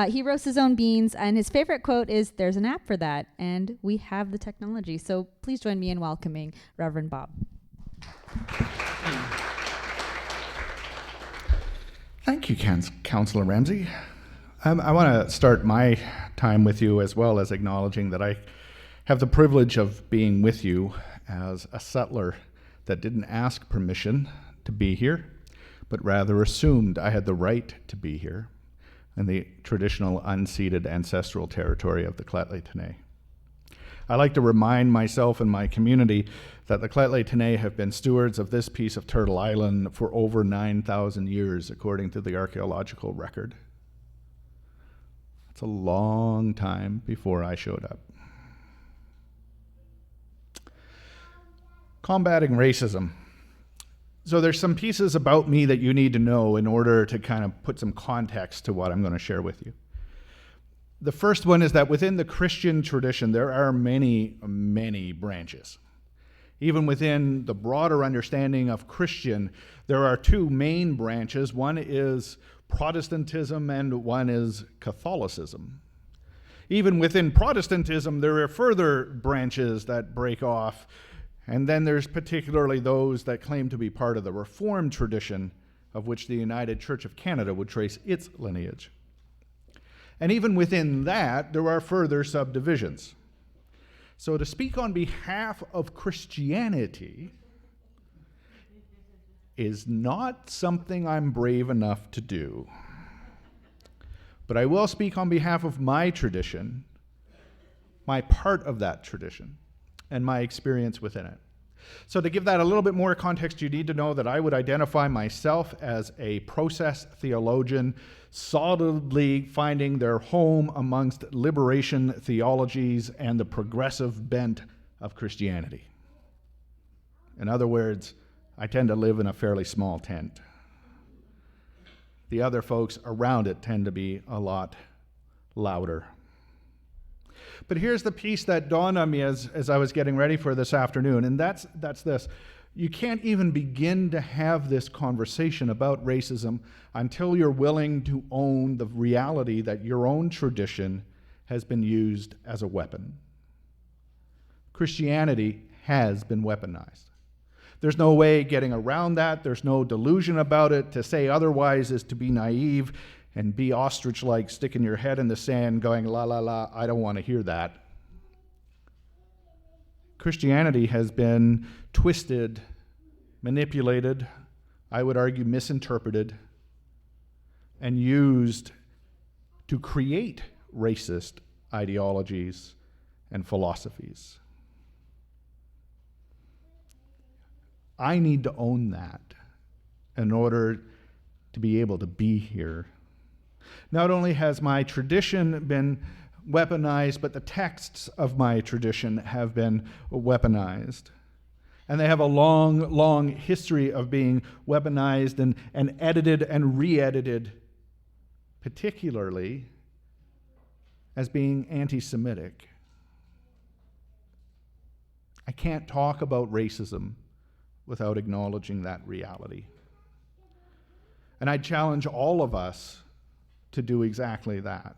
[SPEAKER 6] He roasts his own beans, and his favorite quote is, "There's an app for that, and we have the technology." So please join me in welcoming Reverend Bob.
[SPEAKER 1] Thank you, Councillor Ramsey. I want to start my time with you as well as acknowledging that I have the privilege of being with you as a settler that didn't ask permission to be here, but rather assumed I had the right to be here in the traditional unceded ancestral territory of the Lheidli I like to remind myself and my community that the Lheidli have been stewards of this piece of Turtle Island for over 9,000 years, according to the archaeological record. It's a long time before I showed up. Combating racism. So there's some pieces about me that you need to know in order to kind of put some context to what I'm going to share with you. The first one is that within the Christian tradition, there are many, many branches. Even within the broader understanding of Christian, there are 2 main branches. One is Protestantism and one is Catholicism. Even within Protestantism, there are further branches that break off. And then there's particularly those that claim to be part of the Reformed tradition, of which the United Church of Canada would trace its lineage. And even within that, there are further subdivisions. So to speak on behalf of Christianity is not something I'm brave enough to do. But I will speak on behalf of my tradition, my part of that tradition, and my experience within it. So to give that a little bit more context, you need to know that I would identify myself as a process theologian, solidly finding their home amongst liberation theologies and the progressive bent of Christianity. In other words, I tend to live in a fairly small tent. The other folks around it tend to be a lot louder. But here's the piece that dawned on me as I was getting ready for this afternoon, and that's this. You can't even begin to have this conversation about racism until you're willing to own the reality that your own tradition has been used as a weapon. Christianity has been weaponized. There's no way getting around that. There's no delusion about it. To say otherwise is to be naive and be ostrich-like, sticking your head in the sand going, la, la, la, I don't want to hear that. Christianity has been twisted, manipulated, I would argue misinterpreted, and used to create racist ideologies and philosophies. I need to own that in order to be able to be here. Not only has my tradition been weaponized, but the texts of my tradition have been weaponized. And they have a long, long history of being weaponized and edited and re-edited, particularly as being anti-Semitic. I can't talk about racism without acknowledging that reality. And I challenge all of us to do exactly that.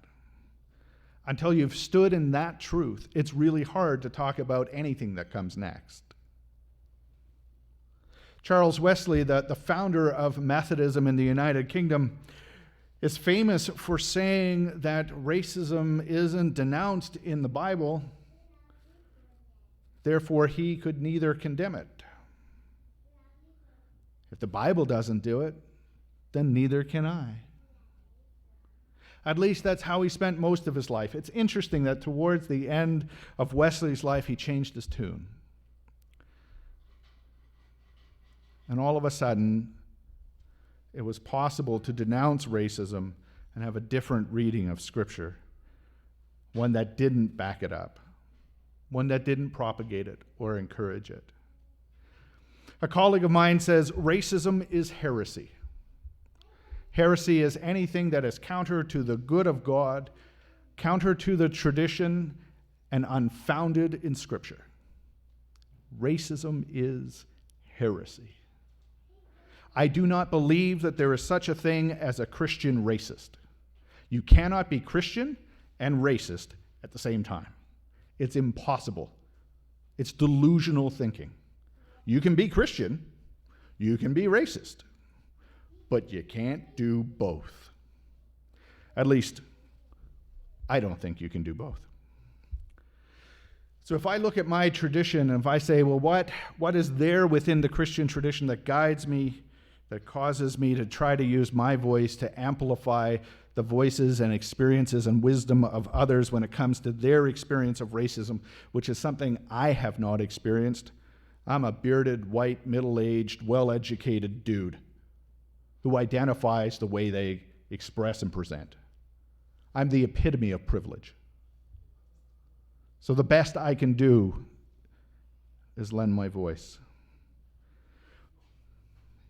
[SPEAKER 1] Until you've stood in that truth, it's really hard to talk about anything that comes next. Charles Wesley, the founder of Methodism in the United Kingdom, is famous for saying that racism isn't denounced in the Bible, therefore he could neither condemn it. If the Bible doesn't do it, then neither can I. At least that's how he spent most of his life. It's interesting that towards the end of Wesley's life, he changed his tune. And all of a sudden, it was possible to denounce racism and have a different reading of Scripture, one that didn't back it up, one that didn't propagate it or encourage it. A colleague of mine says racism is heresy. Heresy is anything that is counter to the good of God, counter to the tradition, and unfounded in Scripture. Racism is heresy. I do not believe that there is such a thing as a Christian racist. You cannot be Christian and racist at the same time. It's impossible. It's delusional thinking. You can be Christian, you can be racist, but you can't do both. At least, I don't think you can do both. So if I look at my tradition and if I say, well, what is there within the Christian tradition that guides me, that causes me to try to use my voice to amplify the voices and experiences and wisdom of others when it comes to their experience of racism, which is something I have not experienced. I'm a bearded, white, middle-aged, well-educated dude who identifies the way they express and present. I'm the epitome of privilege. So the best I can do is lend my voice.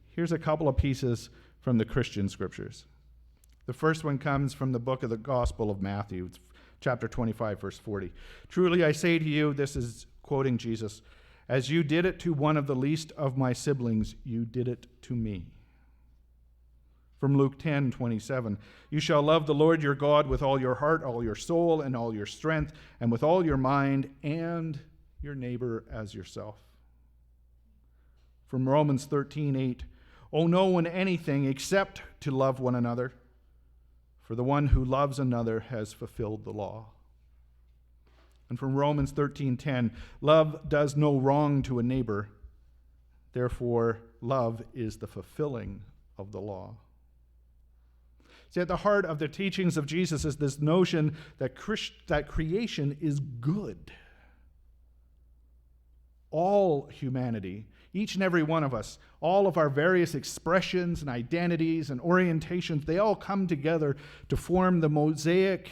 [SPEAKER 1] Here's a couple of pieces from the Christian scriptures. The first one comes from the book of the Gospel of Matthew, it's chapter 25, verse 40. Truly I say to you, this is quoting Jesus, as you did it to one of the least of my siblings, you did it to me. From Luke 10:27, you shall love the Lord your God with all your heart, all your soul, and all your strength, and with all your mind, and your neighbor as yourself. From Romans 13:8, owe no one anything except to love one another, for the one who loves another has fulfilled the law. And from Romans 13:10, love does no wrong to a neighbor, therefore love is the fulfilling of the law. See, at the heart of the teachings of Jesus is this notion that that creation is good. All humanity, each and every one of us, all of our various expressions and identities and orientations, they all come together to form the mosaic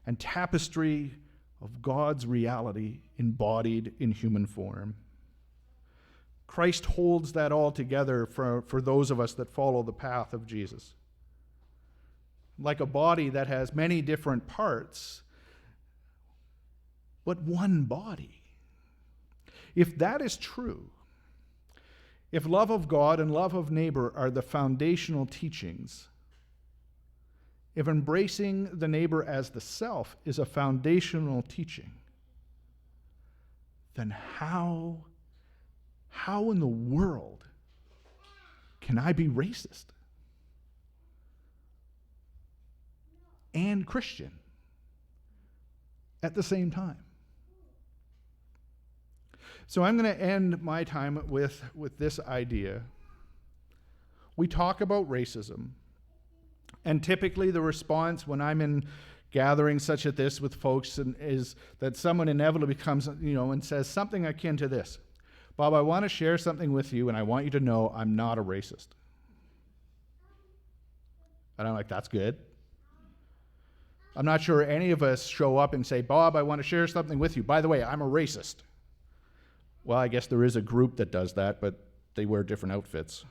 [SPEAKER 1] and tapestry of God's reality embodied in human form. Christ holds that all together for those of us that follow the path of Jesus. Like a body that has many different parts, but one body. If that is true, if love of God and love of neighbor are the foundational teachings, if embracing the neighbor as the self is a foundational teaching, then how in the world can I be racist and Christian at the same time? So I'm going to end my time with this idea. We talk about racism, and typically the response when I'm in gatherings such as this with folks is that someone inevitably comes, and says something akin to this: Bob, I want to share something with you, and I want you to know I'm not a racist. And I'm like, that's good. I'm not sure any of us show up and say, Bob, I want to share something with you. By the way, I'm a racist. Well, I guess there is a group that does that, but they wear different outfits.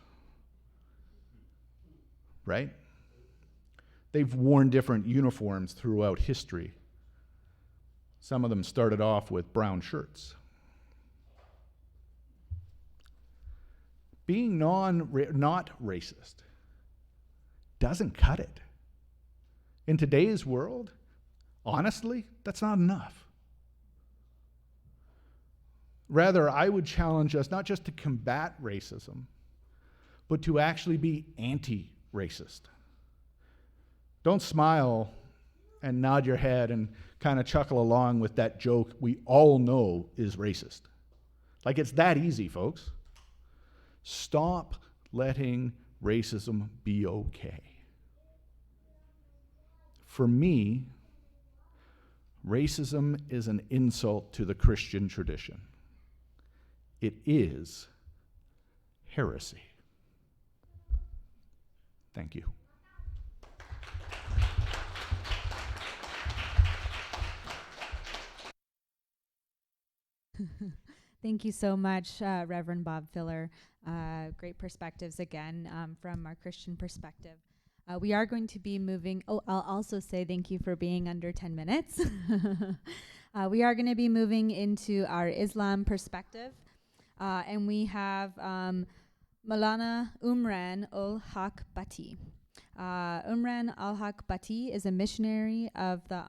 [SPEAKER 1] Right? They've worn different uniforms throughout history. Some of them started off with brown shirts. Being not racist doesn't cut it. In today's world, honestly, that's not enough. Rather, I would challenge us not just to combat racism, but to actually be anti-racist. Don't smile and nod your head and kind of chuckle along with that joke we all know is racist. Like, it's that easy, folks. Stop letting racism be okay. For me, racism is an insult to the Christian tradition. It is heresy. Thank you.
[SPEAKER 6] Thank you so much, Reverend Bob Filler. Great perspectives again from our Christian perspective. We are going to be moving. Oh, I'll also say thank you for being under 10 minutes. We are going to be moving into our Islam perspective. And we have Maulana Umran ul-Haq Bhatti. Umran ul-Haq Bhatti is a missionary of the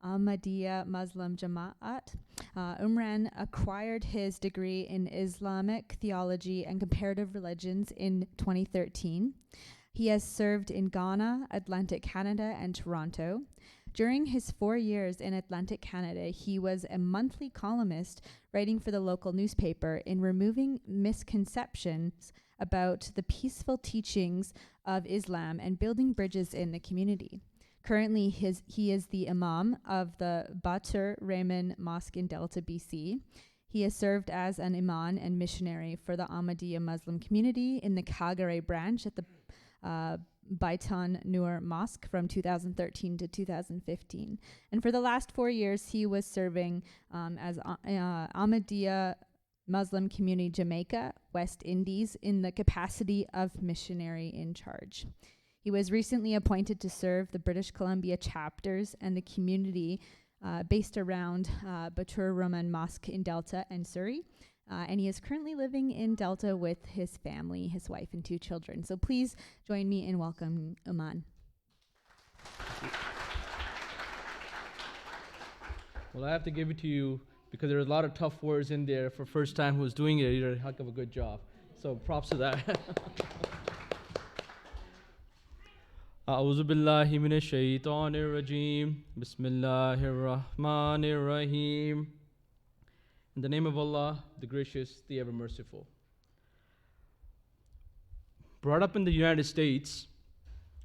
[SPEAKER 6] Ahmadiyya Muslim Jamaat. Umran acquired his degree in Islamic theology and comparative religions in 2013. He has served in Ghana, Atlantic Canada, and Toronto. During his 4 years in Atlantic Canada, he was a monthly columnist writing for the local newspaper in removing misconceptions about the peaceful teachings of Islam and building bridges in the community. Currently, he is the Imam of the Batur Rahman Mosque in Delta, BC. He has served as an Imam and missionary for the Ahmadiyya Muslim community in the Calgary branch at the Baitan Nur Mosque from 2013 to 2015. And for the last 4 years, he was serving as Ahmadiyya Muslim Community Jamaica, West Indies, in the capacity of missionary in charge. He was recently appointed to serve the British Columbia chapters and the community based around Batur Rahman Mosque in Delta and Surrey. And he is currently living in Delta with his family, his wife, and 2 children. So please join me in welcoming Uman.
[SPEAKER 10] Well, I have to give it to you because there are a lot of tough words in there. For first time who's doing it, you did a heck of a good job. So props to that. أعوذ بالله من الشيطان الرجيم بسم الله الرحمن الرحيم. In the name of Allah, the gracious, the ever merciful. Brought up in the United States,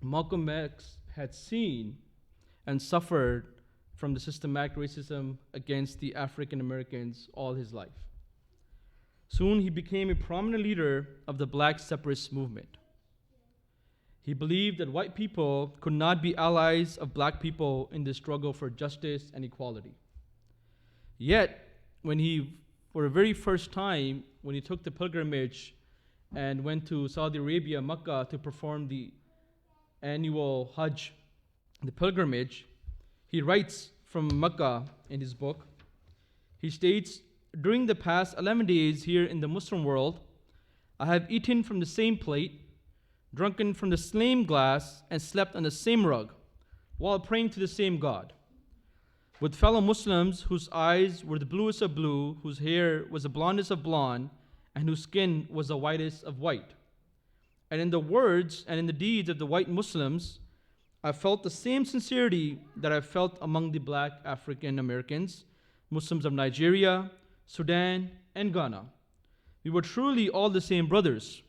[SPEAKER 10] Malcolm X had seen and suffered from the systematic racism against the African Americans all his life. Soon he became a prominent leader of the black separatist movement. He believed that white people could not be allies of black people in the struggle for justice and equality. Yet, when he, for the very first time, when he took the pilgrimage and went to Saudi Arabia, Mecca, to perform the annual Hajj, the pilgrimage, he writes from Mecca in his book. He states, "During the past 11 days here in the Muslim world, I have eaten from the same plate, drunken from the same glass, and slept on the same rug, while praying to the same God, with fellow Muslims whose eyes were the bluest of blue, whose hair was the blondest of blonde, and whose skin was the whitest of white. And in the words and in the deeds of the white Muslims, I felt the same sincerity that I felt among the black African Americans, Muslims of Nigeria, Sudan, and Ghana. We were truly all the same brothers,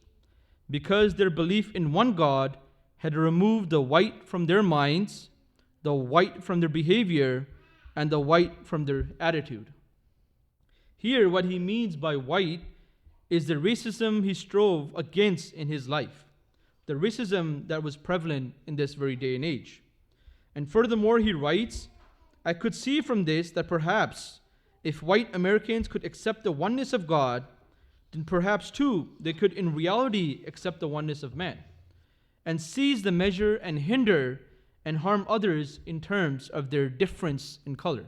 [SPEAKER 10] because their belief in one God had removed the white from their minds, the white from their behavior, and the white from their attitude." Here, what he means by white is the racism he strove against in his life, the racism that was prevalent in this very day and age. And furthermore, he writes, "I could see from this that perhaps if white Americans could accept the oneness of God, then perhaps too they could in reality accept the oneness of man, and seize the measure and hinder and harm others in terms of their difference in color."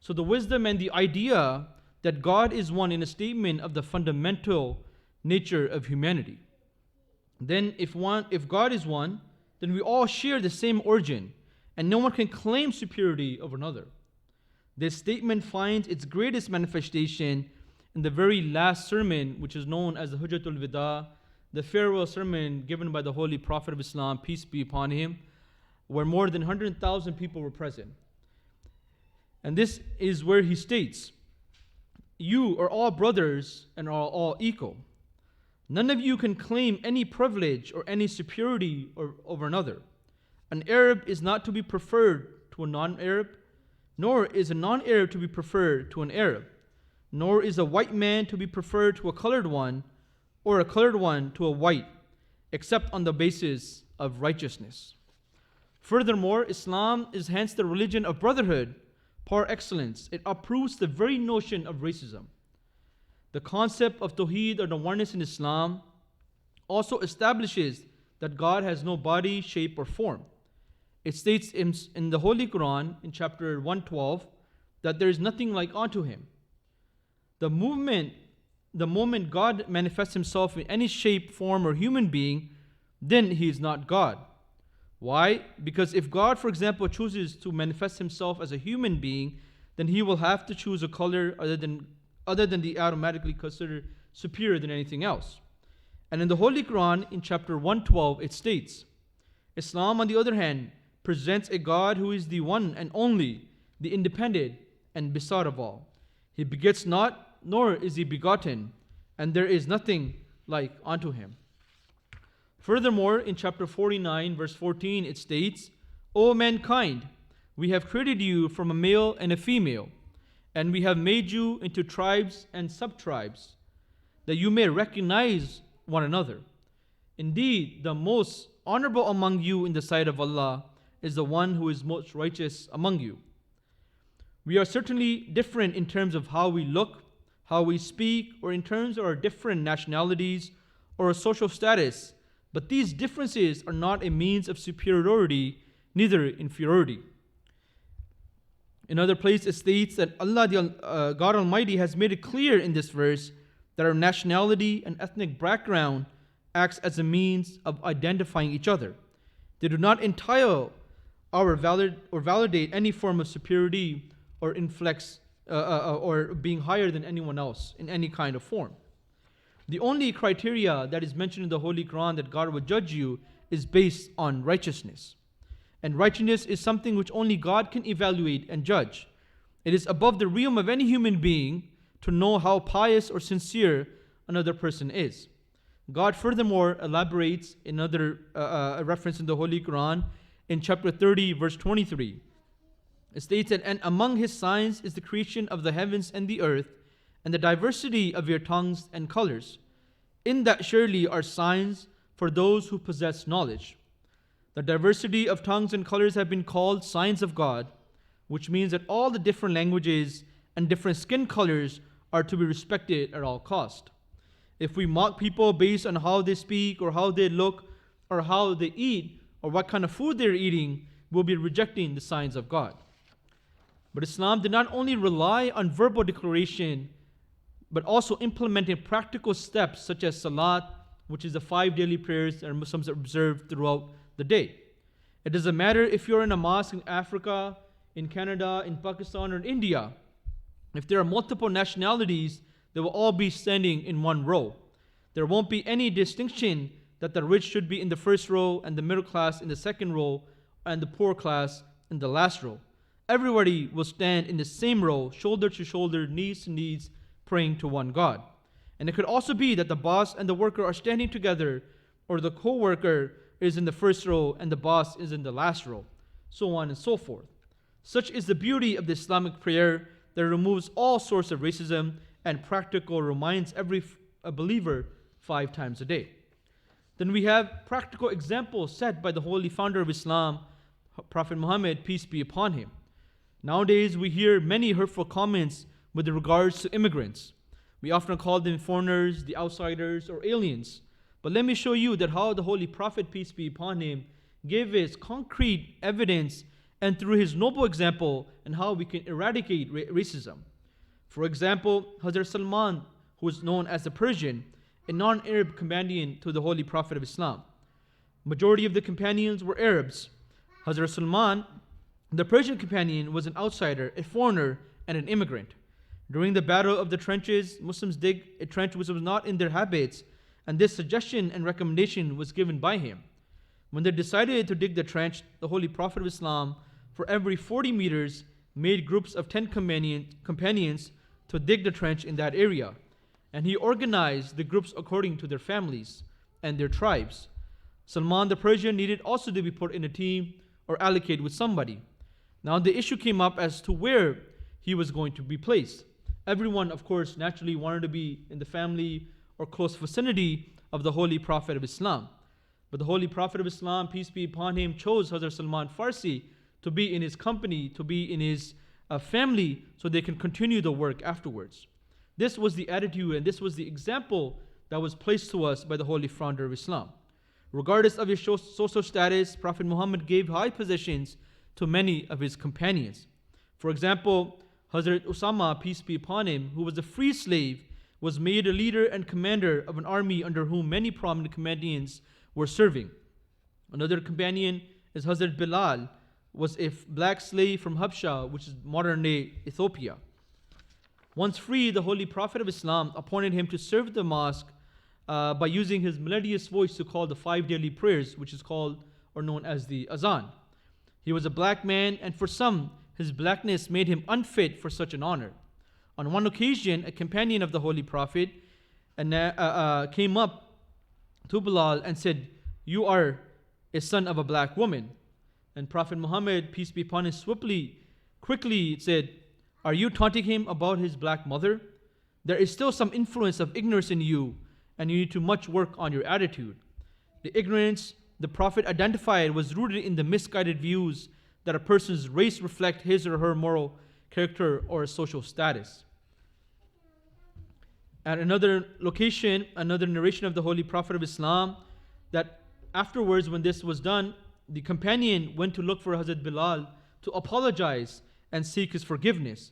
[SPEAKER 10] So the wisdom and the idea that God is one in a statement of the fundamental nature of humanity. Then if God is one, then we all share the same origin, and no one can claim superiority over another. This statement finds its greatest manifestation in the very last sermon, which is known as the Hujjatul Wida, the farewell sermon given by the Holy Prophet of Islam, peace be upon him, where more than 100,000 people were present. And this is where he states, "You are all brothers and are all equal. None of you can claim any privilege or any superiority over another. An Arab is not to be preferred to a non-Arab, nor is a non-Arab to be preferred to an Arab, nor is a white man to be preferred to a colored one, or a colored one to a white, except on the basis of righteousness. Furthermore, Islam is hence the religion of brotherhood par excellence. It uproots the very notion of racism. The concept of Tawheed, or the oneness in Islam, also establishes that God has no body, shape, or form. It states in the Holy Quran, in chapter 112, that there is nothing like unto him. The moment God manifests himself in any shape, form, or human being, then he is not God. Why? Because if God, for example, chooses to manifest himself as a human being, then he will have to choose a color other than the automatically considered superior than anything else. And in the Holy Quran, in chapter 112, it states, Islam, on the other hand, presents a God who is the one and only, the independent and beside of all. He begets not, nor is he begotten, and there is nothing like unto him. Furthermore, in chapter 49, verse 14, it states, O mankind, we have created you from a male and a female, and we have made you into tribes and sub-tribes, that you may recognize one another. Indeed, the most honorable among you in the sight of Allah is the one who is most righteous among you. We are certainly different in terms of how we look, how we speak, or in terms of our different nationalities or our social status, but these differences are not a means of superiority, neither inferiority. In other place, it states that Allah, God Almighty, has made it clear in this verse that our nationality and ethnic background acts as a means of identifying each other. They do not entail or validate any form of superiority or or being higher than anyone else in any kind of form. The only criteria that is mentioned in the Holy Quran that God will judge you is based on righteousness. And righteousness is something which only God can evaluate and judge. It is above the realm of any human being to know how pious or sincere another person is. God furthermore elaborates another reference in the Holy Quran in chapter 30, verse 23. It states that, and among his signs is the creation of the heavens and the earth, and the diversity of your tongues and colors. In that surely are signs for those who possess knowledge. The diversity of tongues and colors have been called signs of God, which means that all the different languages and different skin colors are to be respected at all cost. If we mock people based on how they speak or how they look or how they eat or what kind of food they're eating, we'll be rejecting the signs of God. But Islam did not only rely on verbal declaration, but also implementing practical steps such as Salat, which is the 5 daily prayers that Muslims observe throughout the day. It doesn't matter if you're in a mosque in Africa, in Canada, in Pakistan, or in India. If there are multiple nationalities, they will all be standing in one row. There won't be any distinction that the rich should be in the first row and the middle class in the second row and the poor class in the last row. Everybody will stand in the same row, shoulder to shoulder, knees to knees, praying to one God. And it could also be that the boss and the worker are standing together, or the co-worker is in the first row and the boss is in the last row, so on and so forth. Such is the beauty of the Islamic prayer that removes all sorts of racism and practical reminds every believer 5 times a day. Then we have practical examples set by the holy founder of Islam, Prophet Muhammad, peace be upon him. Nowadays, we hear many hurtful comments with regards to immigrants. We often call them foreigners, the outsiders, or aliens. But let me show you that how the Holy Prophet, peace be upon him, gave us concrete evidence and through his noble example and how we can eradicate racism. For example, Hazrat Salman, who is known as the Persian, a non-Arab companion to the Holy Prophet of Islam. Majority of the companions were Arabs. Hazrat Salman, the Persian companion, was an outsider, a foreigner, and an immigrant. During the Battle of the Trenches, Muslims dig a trench which was not in their habits, and this suggestion and recommendation was given by him. When they decided to dig the trench, the Holy Prophet of Islam, for every 40 meters, made groups of 10 companions to dig the trench in that area. And he organized the groups according to their families and their tribes. Salman the Persian needed also to be put in a team or allocated with somebody. Now the issue came up as to where he was going to be placed. Everyone, of course, naturally wanted to be in the family or close vicinity of the Holy Prophet of Islam. But the Holy Prophet of Islam, peace be upon him, chose Hazrat Salman Farsi to be in his company, to be in his family, so they can continue the work afterwards. This was the attitude and this was the example that was placed to us by the Holy Founder of Islam. Regardless of his social status, Prophet Muhammad gave high positions to many of his companions. For example, Hazrat Usama, peace be upon him, who was a free slave, was made a leader and commander of an army under whom many prominent companions were serving. Another companion is Hazrat Bilal, was a black slave from Habsha, which is modern-day Ethiopia. Once free, the Holy Prophet of Islam appointed him to serve the mosque by using his melodious voice to call the 5 daily prayers, which is called or known as the Azan. He was a black man, and for some, his blackness made him unfit for such an honor. On one occasion, a companion of the Holy Prophet came up to Bilal and said, "You are a son of a black woman." And Prophet Muhammad, peace be upon him, quickly said, "Are you taunting him about his black mother? There is still some influence of ignorance in you, and you need to much work on your attitude." The ignorance the Prophet identified was rooted in the misguided views that a person's race reflect his or her moral character or social status. At another location, another narration of the Holy Prophet of Islam, that afterwards when this was done, the companion went to look for Hazrat Bilal to apologize and seek his forgiveness.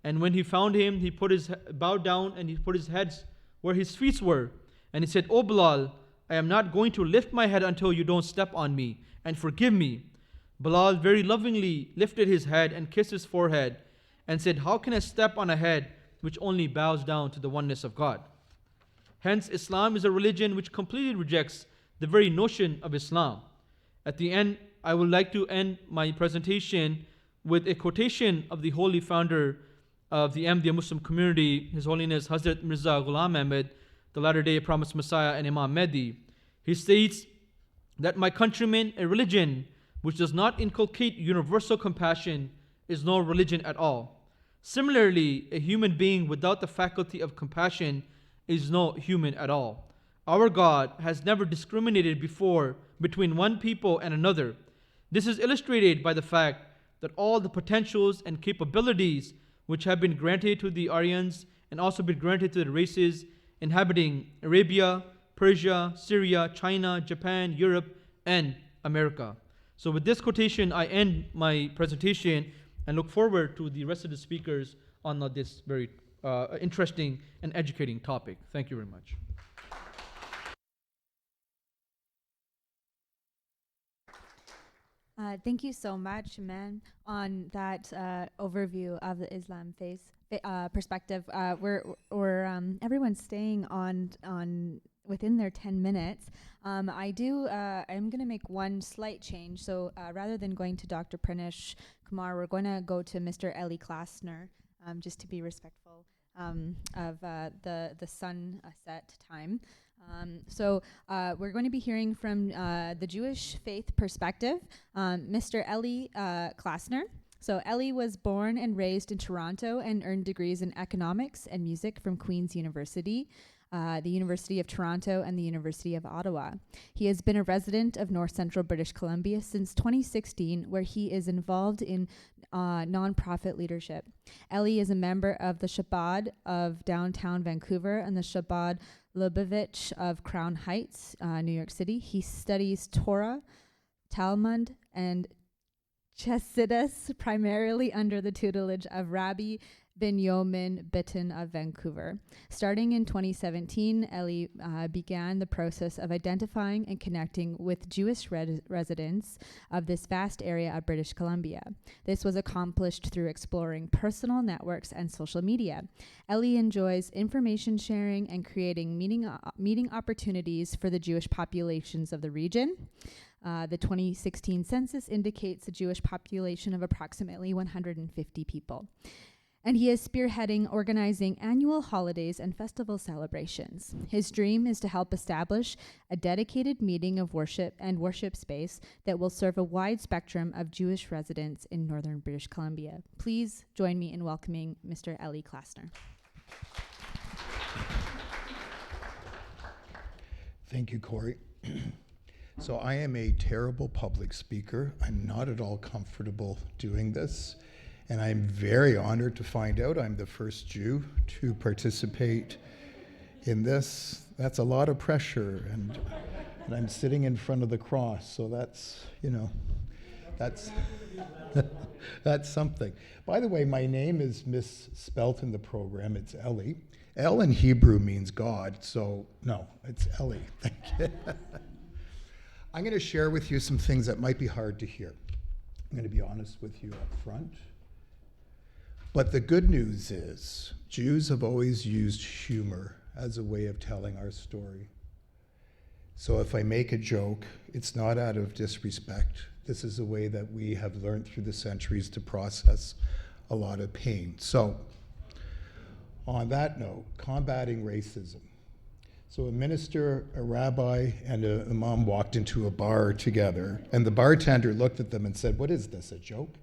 [SPEAKER 10] And when he found him, he bowed down and he put his head where his feet were. And he said, "O Bilal, I am not going to lift my head until you don't step on me and forgive me." Bilal very lovingly lifted his head and kissed his forehead and said, "How can I step on a head which only bows down to the oneness of God?" Hence, Islam is a religion which completely rejects the very notion of Islam. At the end, I would like to end my presentation with a quotation of the holy founder of the Ahmadiyya Muslim community, His Holiness Hazrat Mirza Ghulam Ahmad, the latter-day promised Messiah and Imam Mahdi. He states that, "My countrymen, a religion which does not inculcate universal compassion, is no religion at all. Similarly, a human being without the faculty of compassion is no human at all. Our God has never discriminated before between one people and another. This is illustrated by the fact that all the potentials and capabilities which have been granted to the Aryans and also been granted to the races inhabiting Arabia, Persia, Syria, China, Japan, Europe, and America. So with this quotation, I end my presentation and look forward to the rest of the speakers on this very interesting and educating topic. Thank you very much.
[SPEAKER 6] Thank you so much, man, on that overview of the Islam perspective. Everyone's staying on within their 10 minutes. I'm going to make one slight change. So rather than going to Dr. Pranesh Kumar, we're going to go to Mr. Eli Klasner, just to be respectful of the sunset time. So we're going to be hearing from the Jewish faith perspective, Mr. Eli Klasner. So Eli was born and raised in Toronto and earned degrees in economics and music from Queen's University, the University of Toronto, and the University of Ottawa. He has been a resident of North Central British Columbia since 2016, where he is involved in nonprofit leadership. Eli is a member of the Chabad of downtown Vancouver and the Chabad Lubavitch of Crown Heights, New York City. He studies Torah, Talmud, and Chassidus, primarily under the tutelage of Rabbi Binyamin Bitton of Vancouver. Starting in 2017, Eli began the process of identifying and connecting with Jewish residents of this vast area of British Columbia. This was accomplished through exploring personal networks and social media. Eli enjoys information sharing and creating meeting opportunities for the Jewish populations of the region. The 2016 census indicates a Jewish population of approximately 150 people. And he is spearheading organizing annual holidays and festival celebrations. His dream is to help establish a dedicated meeting of worship and worship space that will serve a wide spectrum of Jewish residents in northern British Columbia. Please join me in welcoming Mr. Eli Klasner.
[SPEAKER 11] Thank you, Corey. So I am a terrible public speaker. I'm not at all comfortable doing this. And I'm very honored to find out I'm the first Jew to participate in this. That's a lot of pressure, and I'm sitting in front of the cross, so that's that's something. By the way, my name is misspelt in the program. It's Eli. El in Hebrew means God, so no, it's Eli. Thank you. I'm going to share with you some things that might be hard to hear. I'm going to be honest with you up front. But the good news is, Jews have always used humor as a way of telling our story. So if I make a joke, it's not out of disrespect. This is a way that we have learned through the centuries to process a lot of pain. So on that note, combating racism. So a minister, a rabbi, and an imam walked into a bar together, and the bartender looked at them and said, "What is this, a joke?"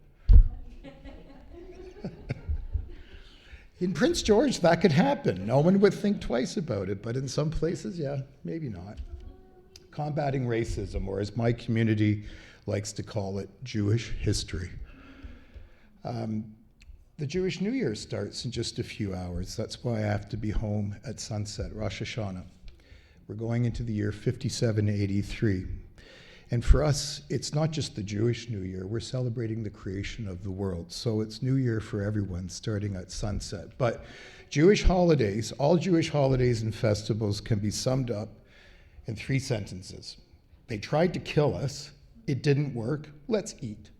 [SPEAKER 11] In Prince George, that could happen. No one would think twice about it, but in some places, yeah, maybe not. Combating racism, or as my community likes to call it, Jewish history. The Jewish New Year starts in just a few hours. That's why I have to be home at sunset, Rosh Hashanah. We're going into the year 5783. And for us, it's not just the Jewish New Year. We're celebrating the creation of the world. So it's New Year for everyone, starting at sunset. But Jewish holidays, all Jewish holidays and festivals can be summed up in 3 sentences. They tried to kill us. It didn't work. Let's eat.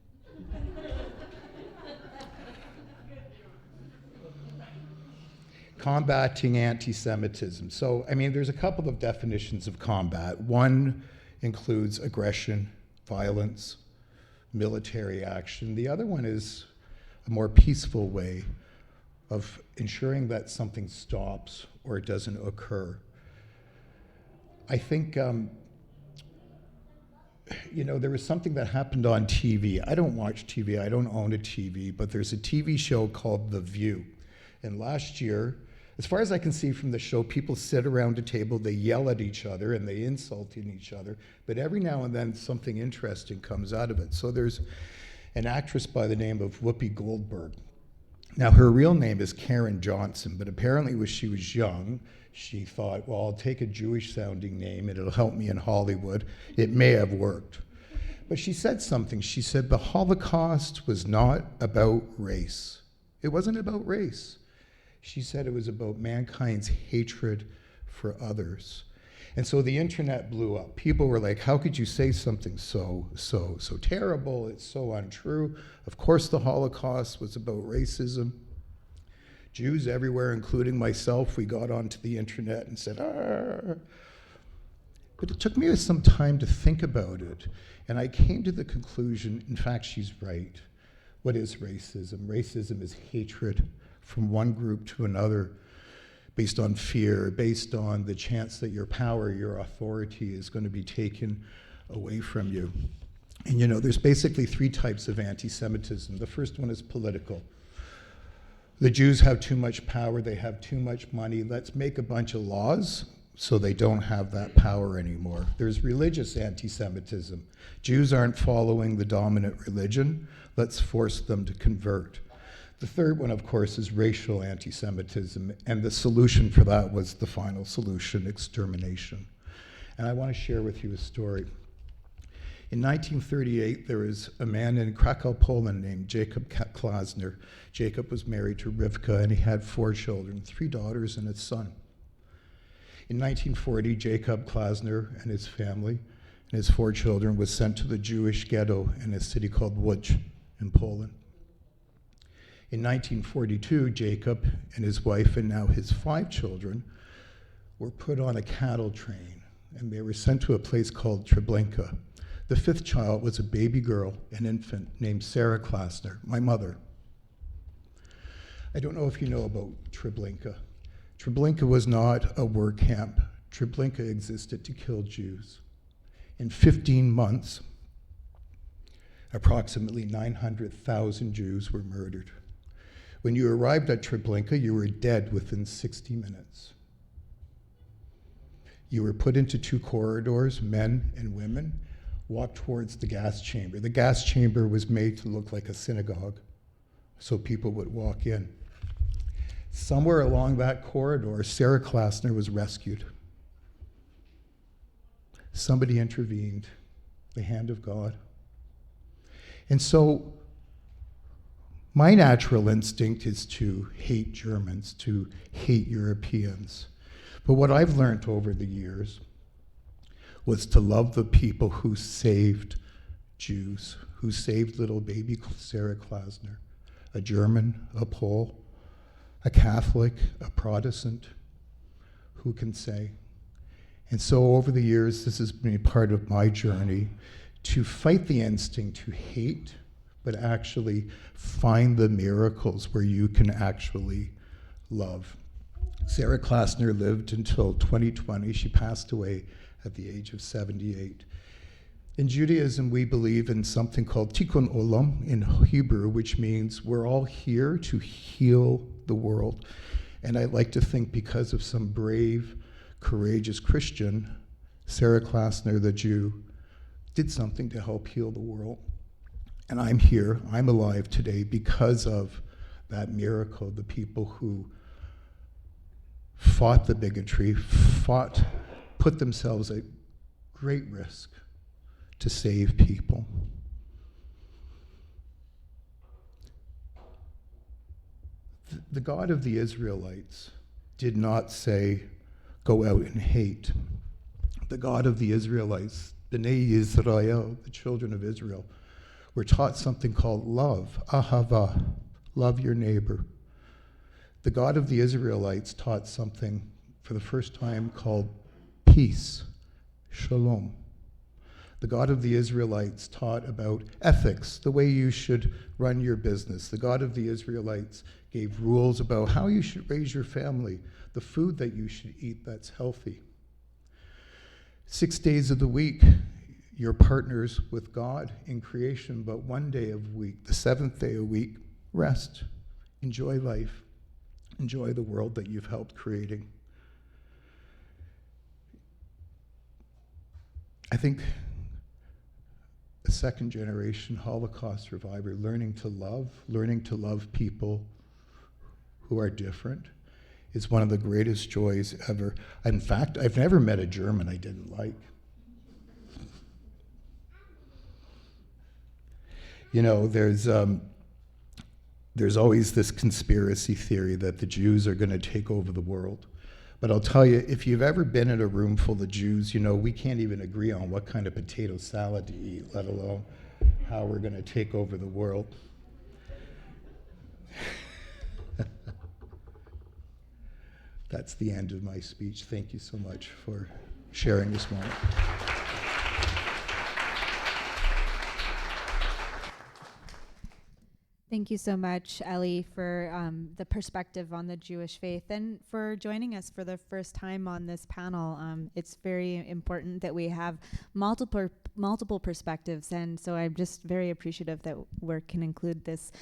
[SPEAKER 11] Combating anti-Semitism. So, there's a couple of definitions of combat. One includes aggression, violence, military action. The other one is a more peaceful way of ensuring that something stops or it doesn't occur. I think there was something that happened on TV. I don't watch TV, I don't own a TV, but there's a TV show called The View. And last year, as far as I can see from the show, people sit around a table, they yell at each other, and they insult each other. But every now and then, something interesting comes out of it. So there's an actress by the name of Whoopi Goldberg. Now, her real name is Karen Johnson, but apparently when she was young, she thought, well, I'll take a Jewish-sounding name, and it'll help me in Hollywood. It may have worked. But she said something. She said the Holocaust was not about race. It wasn't about race. She said it was about mankind's hatred for others. And so the internet blew up. People were like, how could you say something so terrible? It's so untrue. Of course the Holocaust was about racism. Jews everywhere, including myself, we got onto the internet and said, "Arr." But it took me some time to think about it. And I came to the conclusion, in fact, she's right. What is racism? Racism is hatred from one group to another based on fear, based on the chance that your power, your authority is going to be taken away from you. And there's basically three types of anti-Semitism. The first one is political. The Jews have too much power, they have too much money. Let's make a bunch of laws so they don't have that power anymore. There's religious anti-Semitism. Jews aren't following the dominant religion. Let's force them to convert. The third one, of course, is racial anti-Semitism, and the solution for that was the final solution, extermination. And I want to share with you a story. In 1938, there was a man in Krakow, Poland named Jacob Klasner. Jacob was married to Rivka, and he had 4 children, 3 daughters and a son. In 1940, Jacob Klasner and his family and his 4 children was sent to the Jewish ghetto in a city called Łódź in Poland. In 1942, Jacob and his wife and now his 5 children were put on a cattle train, and they were sent to a place called Treblinka. The 5th child was a baby girl, an infant named Sarah Klasner, my mother. I don't know if you know about Treblinka. Treblinka was not a work camp. Treblinka existed to kill Jews. In 15 months, approximately 900,000 Jews were murdered. When you arrived at Treblinka, you were dead within 60 minutes. You were put into 2 corridors, men and women, walked towards the gas chamber. The gas chamber was made to look like a synagogue, so people would walk in. Somewhere along that corridor, Sarah Klasner was rescued. Somebody intervened, the hand of God. And so my natural instinct is to hate Germans, to hate Europeans. But what I've learned over the years was to love the people who saved Jews, who saved little baby Sarah Klasner, a German, a Pole, a Catholic, a Protestant, who can say? And so over the years, this has been part of my journey to fight the instinct to hate, but actually find the miracles where you can actually love. Sarah Klasner lived until 2020. She passed away at the age of 78. In Judaism, we believe in something called tikkun olam in Hebrew, which means we're all here to heal the world. And I like to think because of some brave, courageous Christian, Sarah Klasner, the Jew, did something to help heal the world. And I'm here, I'm alive today because of that miracle, the people who fought the bigotry, put themselves at great risk to save people. The God of the Israelites did not say, go out and hate. The God of the Israelites, Bnei Yisrael, the children of Israel, were taught something called love, ahava, love your neighbor. The God of the Israelites taught something for the first time called peace, shalom. The God of the Israelites taught about ethics, the way you should run your business. The God of the Israelites gave rules about how you should raise your family, the food that you should eat that's healthy. 6 days of the week, you're partners with God in creation, but one day of week, the seventh day a week, rest. Enjoy life. Enjoy the world that you've helped creating. I think a second generation Holocaust survivor learning to love people who are different is one of the greatest joys ever. In fact, I've never met a German I didn't like. You know, there's always this conspiracy theory that the Jews are going to take over the world. But I'll tell you, if you've ever been in a room full of Jews, you know, we can't even agree on what kind of potato salad to eat, let alone how we're going to take over the world. That's the end of my speech. Thank you so much for sharing this moment.
[SPEAKER 6] Thank you so much, Ellie, for the perspective on the Jewish faith and for joining us for the first time on this panel. It's very important that we have multiple perspectives, and so I'm just very appreciative that we can include this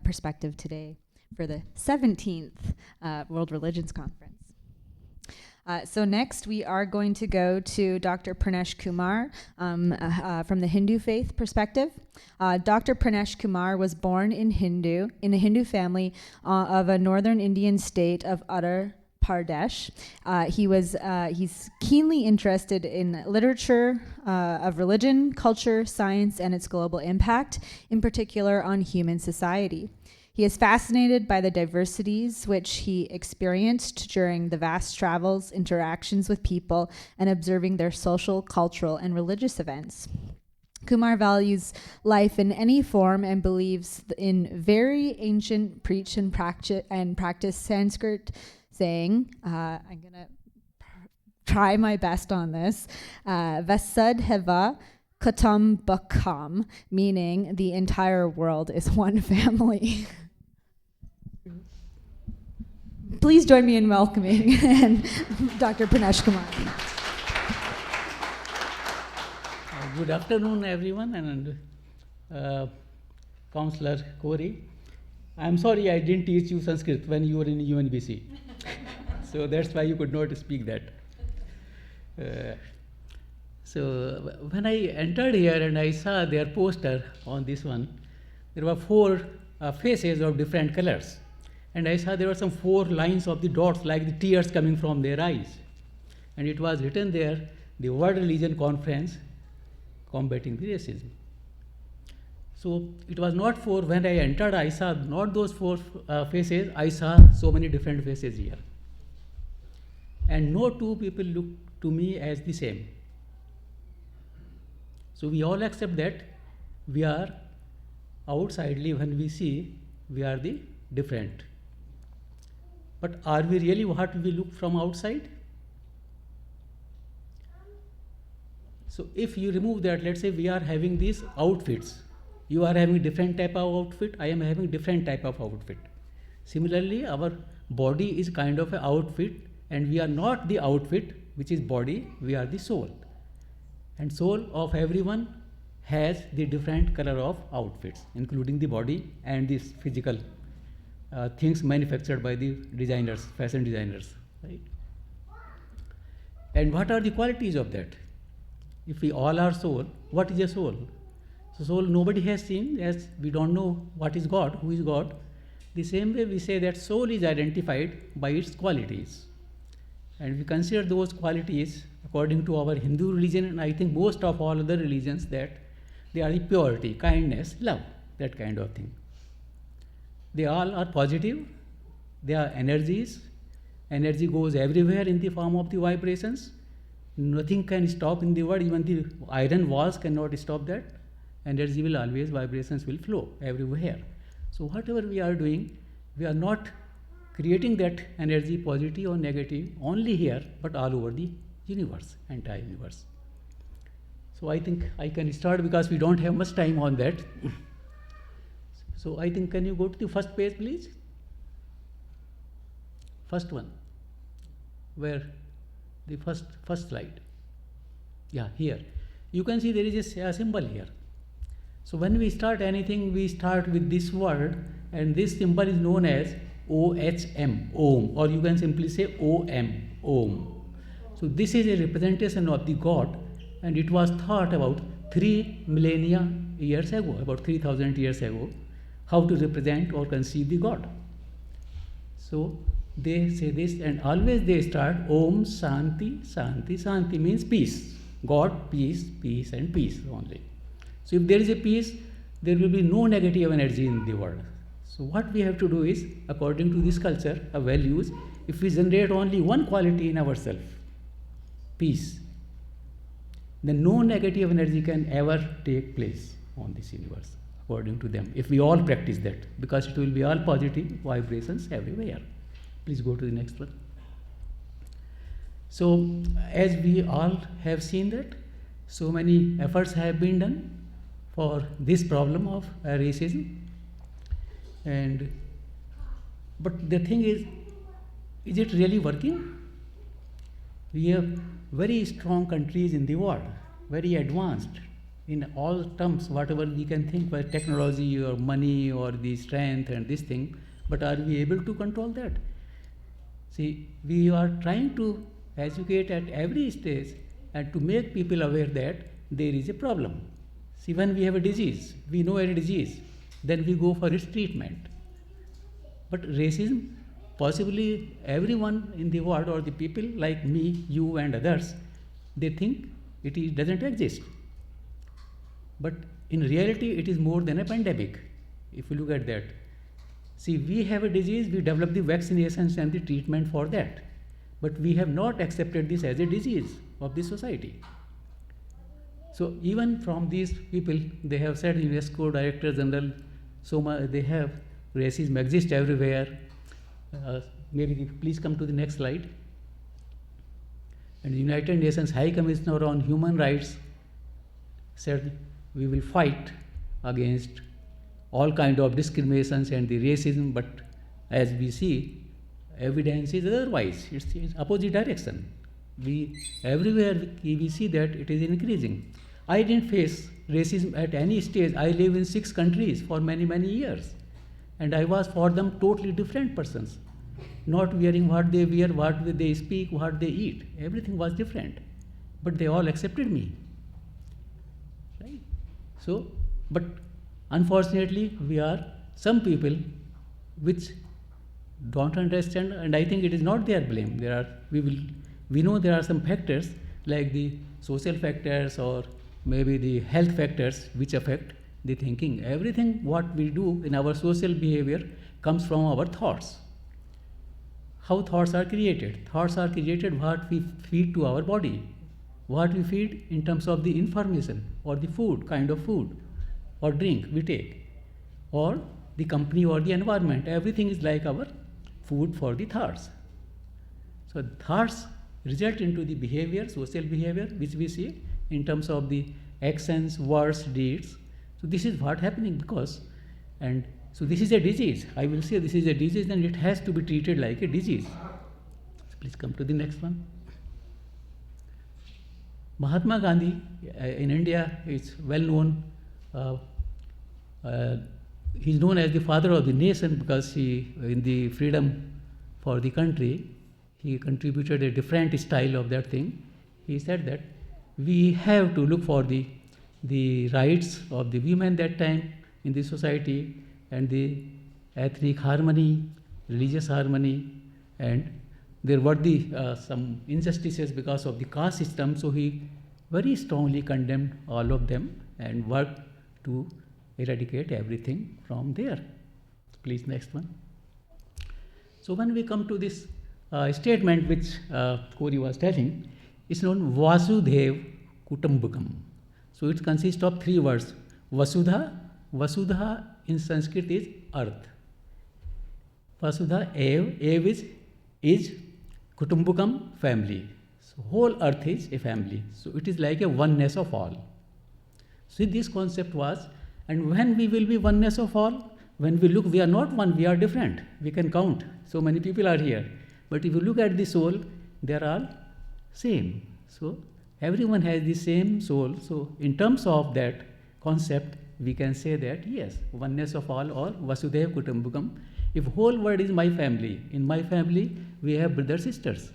[SPEAKER 6] perspective today for the 17th World Religions Conference. So next, we are going to go to Dr. Pranesh Kumar from the Hindu faith perspective. Dr. Pranesh Kumar was born in a Hindu family of a northern Indian state of Uttar Pradesh. He's keenly interested in literature of religion, culture, science, and its global impact, in particular on human society. He is fascinated by the diversities which he experienced during the vast travels, interactions with people, and observing their social, cultural, and religious events. Kumar values life in any form and believes in very ancient preach and practice Sanskrit saying, I'm going to try my best on this, Vasudhaiva Kutumbakam, meaning the entire world is one family. Please join me in welcoming Dr. Pranesh Kumar.
[SPEAKER 12] Good afternoon, everyone, and Councillor Corey. I'm sorry I didn't teach you Sanskrit when you were in UNBC. So that's why you could not speak that. So when I entered here and I saw their poster on this one, there were 4 faces of different colors. And I saw there were some 4 lines of the dots like the tears coming from their eyes. And it was written there, the World Religion Conference Combating the Racism. So it was not when I entered, I saw not those 4 faces, I saw so many different faces here. And no 2 people looked to me as the same. So we all accept that we are outsidely, when we see, we are the different. But are we really what we look from outside? So if you remove that, let's say we are having these outfits. You are having different type of outfit, I am having different type of outfit. Similarly, our body is kind of an outfit, and we are not the outfit, which is body, we are the soul. And soul of everyone has the different color of outfits, including the body and these physical things manufactured by the designers, fashion designers, right? And what are the qualities of that? If we all are soul, what is a soul? So soul nobody has seen, as we don't know what is God, who is God. The same way we say that soul is identified by its qualities. And we consider those qualities according to our Hindu religion, and I think most of all other religions, that they are the purity, kindness, love, that kind of thing. They all are positive, they are energies. Energy goes everywhere in the form of the vibrations. Nothing can stop in the world, even the iron walls cannot stop that. Energy will always, vibrations will flow everywhere. So whatever we are doing, we are not creating that energy, positive or negative, only here, but all over the universe, entire universe. So I think I can start because we don't have much time on that. So I think, can you go to the first page, please? First one, where the first slide. Yeah, here. you can see there is a symbol here. So when we start anything, we start with this word, and this symbol is known as OHM, Om, or you can simply say OM, Om. So this is a representation of the God, and it was thought about 3 millennia years ago, about 3,000 years ago, how to represent or conceive the God. So they say this, and always they start Om Shanti, Shanti. Shanti means peace. God, peace, peace, and peace only. So if there is a peace, there will be no negative energy in the world. So what we have to do is, according to this culture of values, if we generate only one quality in ourselves, peace, then no negative energy can ever take place on this universe, according to them, if we all practice that, because it will be all positive vibrations everywhere. Please go to the next one. So, as we all have seen that, so many efforts have been done for this problem of racism, but the thing is it really working? We have very strong countries in the world, very advanced in all terms, whatever we can think, by technology or money or the strength and this thing, but are we able to control that? See, we are trying to educate at every stage and to make people aware that there is a problem. See, when we have a disease, we know a disease, then we go for its treatment. But racism, possibly everyone in the world, or the people like me, you and others, they think it doesn't exist. But in reality, it is more than a pandemic, if you look at that. See, we have a disease, we develop the vaccinations and the treatment for that. But we have not accepted this as a disease of the society. So even from these people, they have said, UNESCO Director General, they have racism exists everywhere. Please come to the next slide. And the United Nations High Commissioner on Human Rights said, we will fight against all kind of discriminations and the racism, but as we see, evidence is otherwise. It's opposite direction. Everywhere we see that it is increasing. I didn't face racism at any stage. I live in 6 countries for many, many years. And I was for them totally different persons. Not wearing what they wear, what they speak, what they eat. Everything was different. But they all accepted me. Right? So, but unfortunately, we are some people which don't understand, and I think it is not their blame. We know there are some factors like the social factors or maybe the health factors which affect the thinking. Everything what we do in our social behavior comes from our thoughts. How thoughts are created? Thoughts are created what we feed to our body, what we feed in terms of the information or the food, kind of food or drink we take, or the company or the environment. Everything is like our food for the thoughts. So thoughts result into the behavior, social behavior, which we see in terms of the actions, words, deeds. So this is what happening because, and so this is a disease. I will say this is a disease and it has to be treated like a disease. So please come to the next one. Mahatma Gandhi in India is well known. He's known as the father of the nation because he, in the freedom for the country, he contributed a different style of that thing. He said that we have to look for the rights of the women that time in the society and the ethnic harmony, religious harmony, and there were some injustices because of the caste system. So he very strongly condemned all of them and worked to eradicate everything from there. Please, next one. So when we come to this statement which Corey was telling, it's known Vasudev Kutumbakam. So it consists of 3 words. Vasudha. Vasudha in Sanskrit is earth. Vasudha Ev is Kutumbakam, family. So whole earth is a family. So it is like a oneness of all. So this concept was, and when we will be oneness of all, when we look, we are not one, we are different. We can count. So many people are here. But if you look at the soul, they are all same. So Everyone has the same soul. So in terms of that concept, we can say that yes, oneness of all or Vasudhaiva Kutumbakam. If whole world is my family, in my family we have brothers, sisters.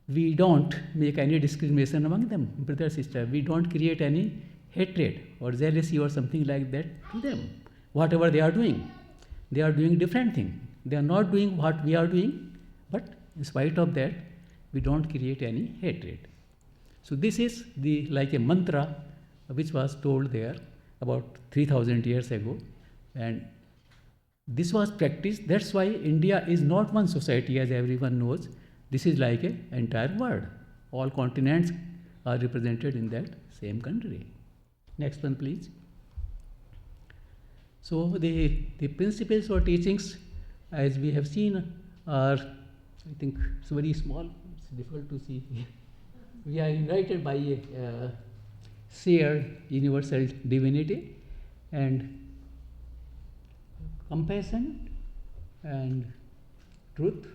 [SPEAKER 12] We don't make any discrimination among them, brother, sister. We don't create any hatred or jealousy or something like that to them. Whatever they are doing different thing. They are not doing what we are doing, but in spite of that, we don't create any hatred. So this is like a mantra which was told there about 3,000 years ago, and this was practiced. That's why India is not one society, as everyone knows. This is like an entire world. All continents are represented in that same country. Next one, please. So the principles or teachings, as we have seen, are, I think it's very small, it's difficult to see. We are united by a shared universal divinity and compassion and truth.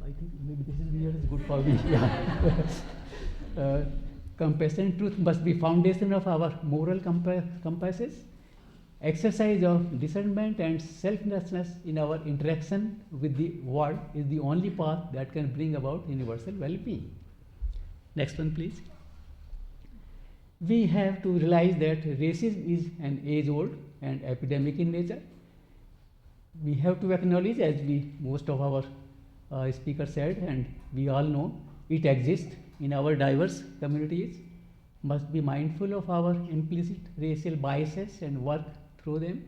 [SPEAKER 12] I think maybe this is here is good for me. Yeah. Compassion, truth must be foundation of our moral compasses. Exercise of discernment and selflessness in our interaction with the world is the only path that can bring about universal well-being. Next one, please. We have to realize that racism is an age-old and epidemic in nature. We have to acknowledge, as most of our speakers said, and we all know, it exists in our diverse communities. Must be mindful of our implicit racial biases and work through them.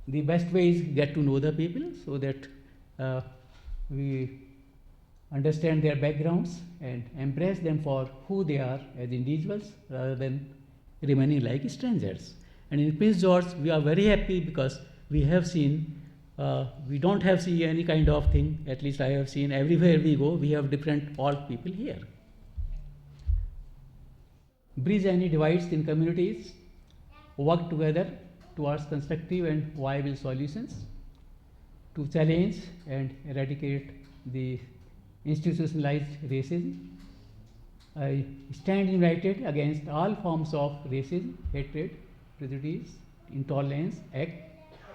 [SPEAKER 12] The best way is get to know the people so that we understand their backgrounds and embrace them for who they are as individuals rather than remaining like strangers. And in Prince George, we are very happy because we have seen, we don't have seen any kind of thing, at least I have seen everywhere we go, we have different all people here. Bridge any divides in communities, work together towards constructive and viable solutions to challenge and eradicate the institutionalized racism. I stand united against all forms of racism, hatred, prejudice, intolerance, act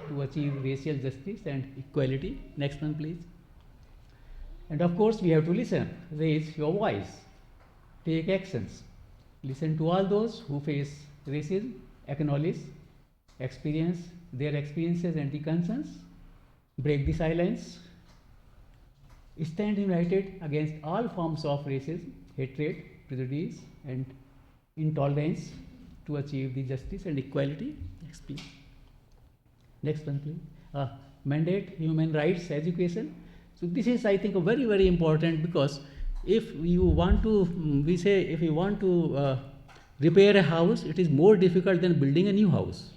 [SPEAKER 12] to achieve racial justice and equality. Next one, please. And of course, we have to listen, raise your voice, take actions, listen to all those who face racism, acknowledge, experience their experiences and the concerns, break the silence, stand united against all forms of racism, hatred, prejudice, and intolerance to achieve the justice and equality. Next, please. Next one, please. Mandate human rights education. So this is, I think, very, very important because if you want to, we say, if you want to repair a house, it is more difficult than building a new house.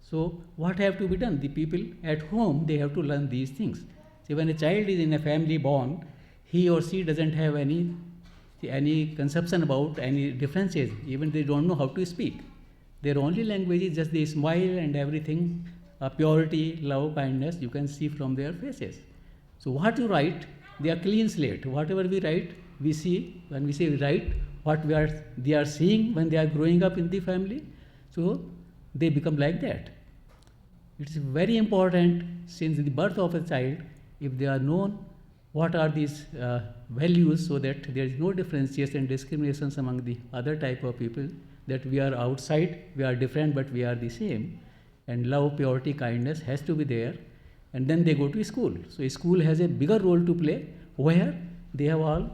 [SPEAKER 12] So what have to be done? The people at home, they have to learn these things. See, when a child is in a family born, he or she doesn't have any conception about any differences. Even they don't know how to speak. Their only language is just they smile and everything, purity, love, kindness, you can see from their faces. So what you write, they are clean slate. Whatever we write, we see, when we say we write, what they are seeing when they are growing up in the family. So they become like that. It is very important since the birth of a child, if they are known what are these values so that there is no differentiation and discriminations among the other type of people, that we are outside, we are different but we are the same, and love, purity, kindness has to be there, and then they go to school. So school has a bigger role to play where they have all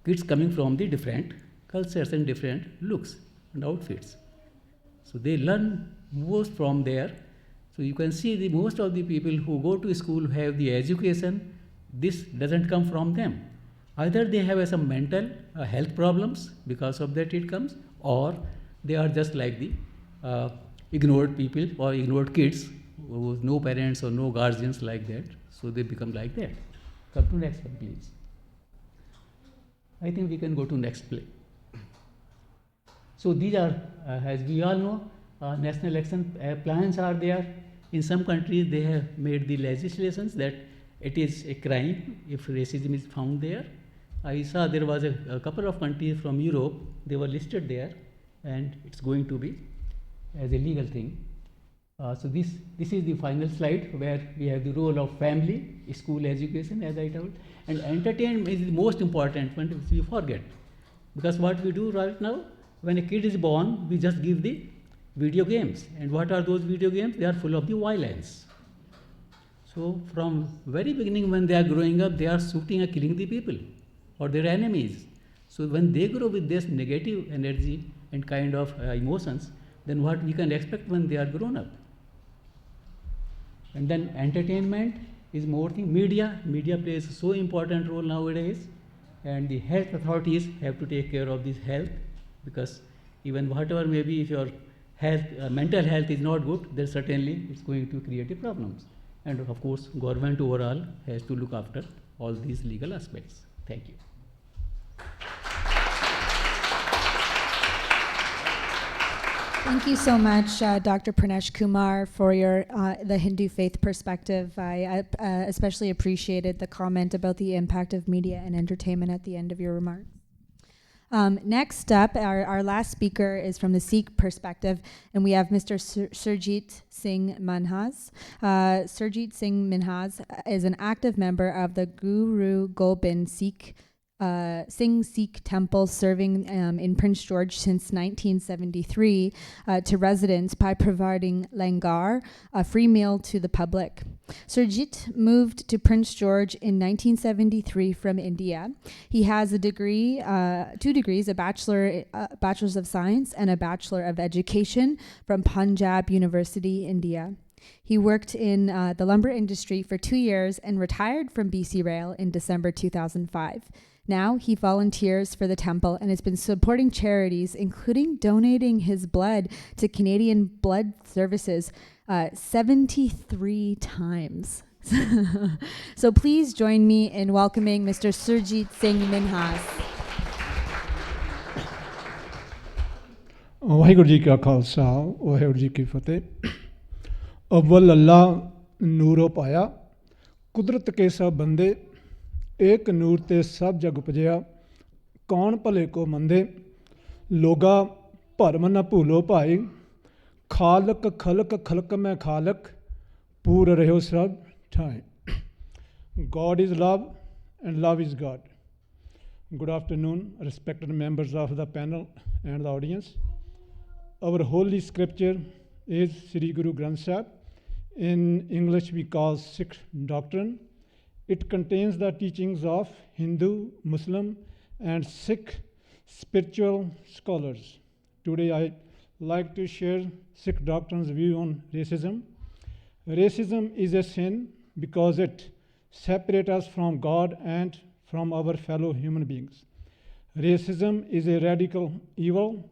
[SPEAKER 12] kids coming from the different cultures and different looks and outfits. So they learn most from there. So you can see the most of the people who go to school have the education. This doesn't come from them. Either they have some mental health problems, because of that it comes, or they are just like the ignored people or ignored kids with no parents or no guardians like that. So they become like that. Come to next one, please. I think we can go to next play. So these are, as we all know, national election plans are there. In some countries, they have made the legislations that it is a crime if racism is found there. I saw there was a couple of countries from Europe they were listed there, and it's going to be as a legal thing. So this is the final slide where we have the role of family, school education, as I told, and entertainment is the most important one which we forget. Because what we do right now, when a kid is born, we just give the video games. And what are those video games? They are full of the violence. So from very beginning when they are growing up, they are shooting and killing the people or their enemies. So when they grow with this negative energy and kind of emotions, then what we can expect when they are grown up? And then entertainment is more thing. Media plays so important role nowadays, and the health authorities have to take care of this health, because even whatever maybe if your health, mental health is not good, then certainly it's going to create a problems. And of course, government overall has to look after all these legal aspects. Thank you.
[SPEAKER 6] Thank you so much, Dr. Pranesh Kumar, for your the Hindu faith perspective. I especially appreciated the comment about the impact of media and entertainment at the end of your remarks. Next up, our last speaker is from the Sikh perspective, and we have Mr. Surjit Singh Minhas. Surjit Singh Minhas is an active member of the Guru Gobind Singh Sikh Temple, serving in Prince George since 1973 to residents by providing langar, a free meal to the public. Surjit moved to Prince George in 1973 from India. He has a degree, 2 degrees, a bachelor's of science and a bachelor of education from Punjab University, India. He worked in the lumber industry for 2 years and retired from BC Rail in December 2005. Now he volunteers for the temple and has been supporting charities, including donating his blood to Canadian Blood Services 73 times. So please join me in welcoming Mr. Surjit Singh Minhas.
[SPEAKER 13] Waheguru ji ਕਾ ਖਾਲਸਾ ਵਾਹਿਗੁਰੂ ਜੀ ਕੀ ਫਤਿਹ। ਅਵਲ ਅੱਲਾ ਨੂਰੋ ਪਾਇਆ ਕੁਦਰਤ ਕੇ ਸਭ ਬੰਦੇ एक नूर ते सब जग उपजया कौन भले को मंदे लोगा भरम न भूलो भाई खालक खलक में खालक पूर रहो सब ठाए। God is love and love is God. Good afternoon, respected members of the panel and the audience. Our holy scripture is Sri Guru Granth Sahib. In English we call Sikh doctrine. It contains the teachings of Hindu, Muslim, and Sikh spiritual scholars. Today I'd like to share Sikh doctrine's view on racism. Racism is a sin because it separates us from God and from our fellow human beings. Racism is a radical evil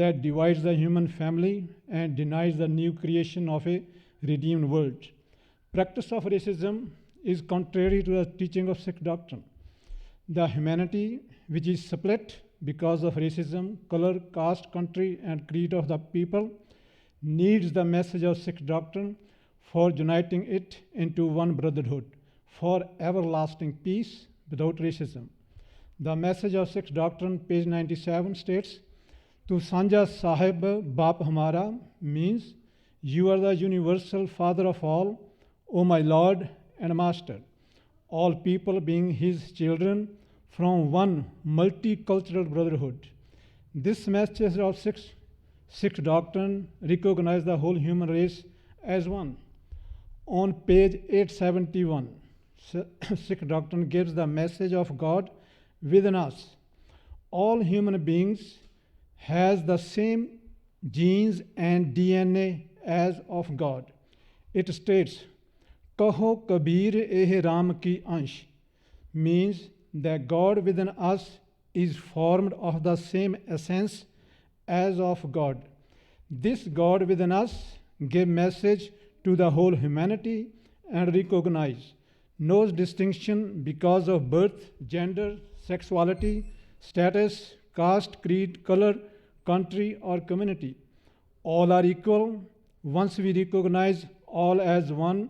[SPEAKER 13] that divides the human family and denies the new creation of a redeemed world. Practice of racism is contrary to the teaching of Sikh doctrine. The humanity which is split because of racism, color, caste, country, and creed of the people needs the message of Sikh doctrine for uniting it into one brotherhood, for everlasting peace without racism. The message of Sikh doctrine, page 97, states, Tu Sanja Sahib Bap Hamara means, you are the universal Father of all, O my Lord and Master, all people being his children from one multicultural brotherhood. This message of Sikh doctrine recognizes the whole human race as one. On page 871, Sikh doctrine gives the message of God within us. All human beings has the same genes and DNA as of God. It states, Kaho Kabir eh Ram ki ansh, means that God within us is formed of the same essence as of God. This God within us gave message to the whole humanity and recognize no distinction because of birth, gender, sexuality, status, caste, creed, color, country, or community. All are equal once we recognize all as one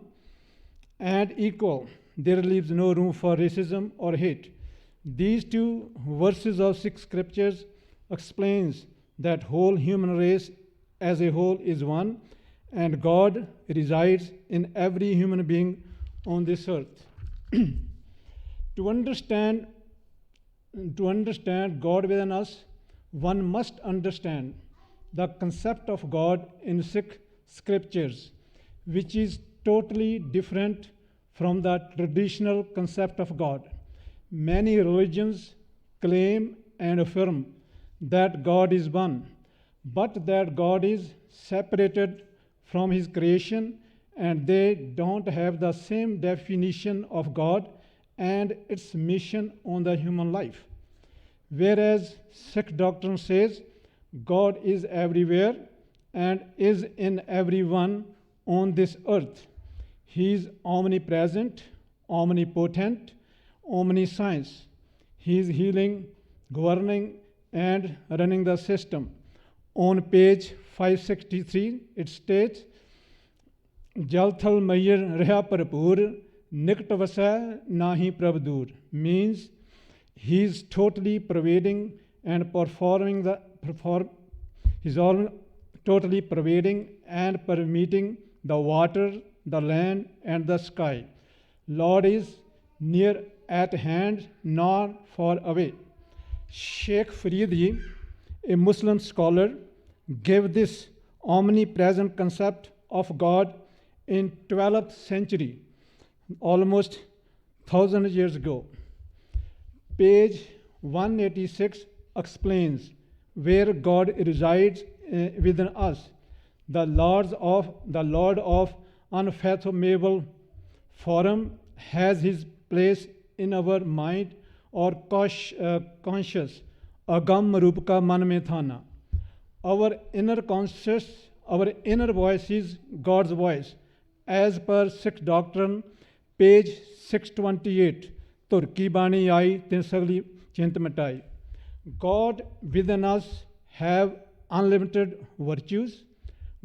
[SPEAKER 13] and equal. There leaves no room for racism or hate. These two verses of Sikh scriptures explains that whole human race as a whole is one, and God resides in every human being on this earth. To understand God within us, one must understand the concept of God in Sikh scriptures, which is totally different from the traditional concept of God. Many religions claim and affirm that God is one, but that God is separated from his creation, and they don't have the same definition of God and its mission on the human life. Whereas Sikh doctrine says God is everywhere and is in everyone on this earth. He is omnipresent, omnipotent, omniscience. He is healing, governing, and running the system. On page 563, it states, Jalthal Mayir Reha Parapur, Nikt Vasa Nahi Prabdur, means he is totally pervading and totally pervading and permeating the water, the land, and the sky. Lord is near at hand, not far away. Sheikh Faridi, a Muslim scholar, gave this omnipresent concept of God in 12th century, almost 1,000 years ago. Page 186 explains where God resides within us. The Lord of unfathomable form has his place in our mind or conscious. Agam Rupka Man Mein Thana. Our inner conscious, our inner voice is God's voice. As per Sikh doctrine, page 628, Turki Bani Ai Tinsagli Chintamatai. God within us have unlimited virtues.